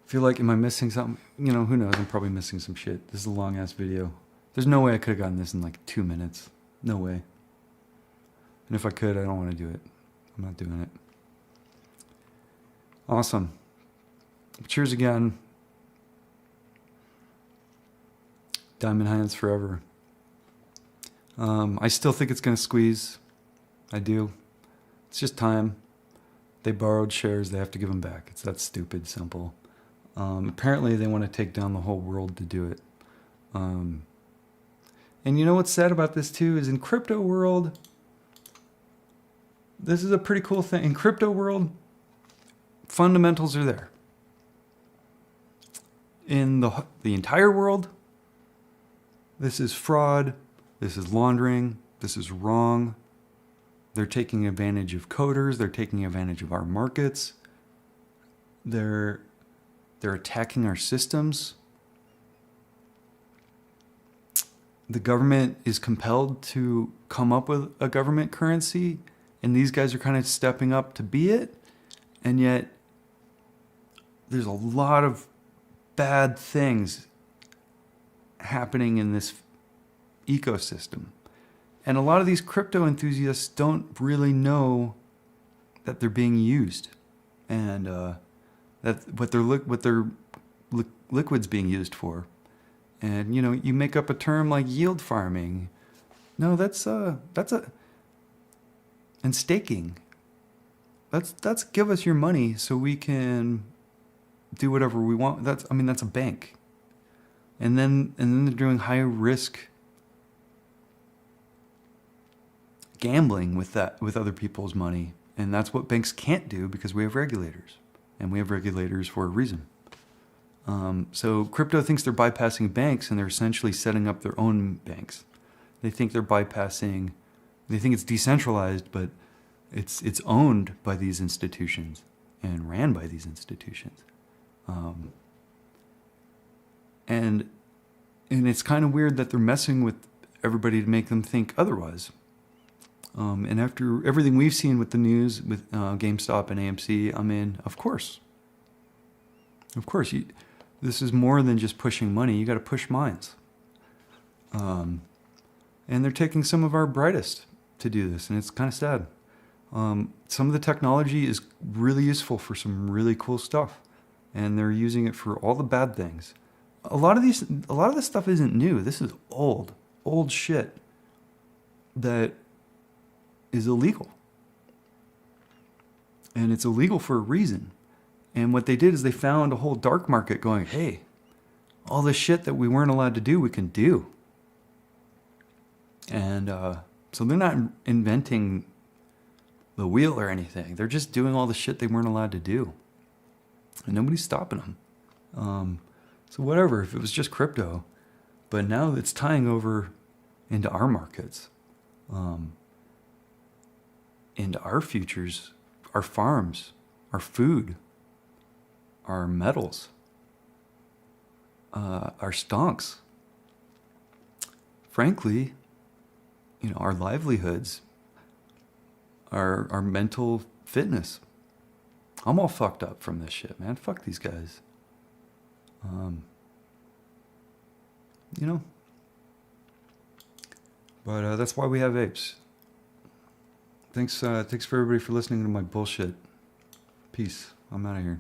Feel like, am I missing something? You know, who knows? I'm probably missing some shit. This is a long-ass video. There's no way I could have gotten this in like 2 minutes. No way. And if I could, I don't want to do it. I'm not doing it. Awesome. Cheers again. Diamond hands forever. I still think it's going to squeeze. I do. It's just time. They borrowed shares. They have to give them back. It's that stupid simple. Apparently, they want to take down the whole world to do it. And you know what's sad about this too is in crypto world, this is a pretty cool thing. In crypto world, fundamentals are there. In the entire world, this is fraud, this is laundering, this is wrong. They're taking advantage of coders, they're taking advantage of our markets. They're attacking our systems. The government is compelled to come up with a government currency, and these guys are kind of stepping up to be it. And yet, there's a lot of bad things happening in this ecosystem. And a lot of these crypto enthusiasts don't really know that they're being used. And that what their liquid's being used for. And you know, you make up a term like yield farming. No, that's and staking. That's give us your money so we can do whatever we want. That's a bank. And then they're doing high risk gambling with other people's money. And that's what banks can't do because we have regulators. And we have regulators for a reason. So crypto thinks they're bypassing banks, and they're essentially setting up their own banks. They think they're bypassing. They think it's decentralized, but it's owned by these institutions and ran by these institutions. And it's kind of weird that they're messing with everybody to make them think otherwise. And after everything we've seen with the news, with GameStop and AMC, I mean, of course, this is more than just pushing money. You got to push minds. And they're taking some of our brightest to do this, and it's kind of sad. Some of the technology is really useful for some really cool stuff, and they're using it for all the bad things. A lot of this stuff isn't new. This is old shit that is illegal. And it's illegal for a reason. And what they did is they found a whole dark market going, hey, all this shit that we weren't allowed to do, we can do. And so they're not inventing the wheel or anything. They're just doing all the shit they weren't allowed to do. And nobody's stopping them. So whatever, if it was just crypto. But now it's tying over into our markets. Into our futures, our farms, our food, our metals, our stonks. Frankly, our livelihoods, our mental fitness. I'm all fucked up from this shit, man. Fuck these guys. But that's why we have apes. Thanks for everybody for listening to my bullshit. Peace. I'm out of here.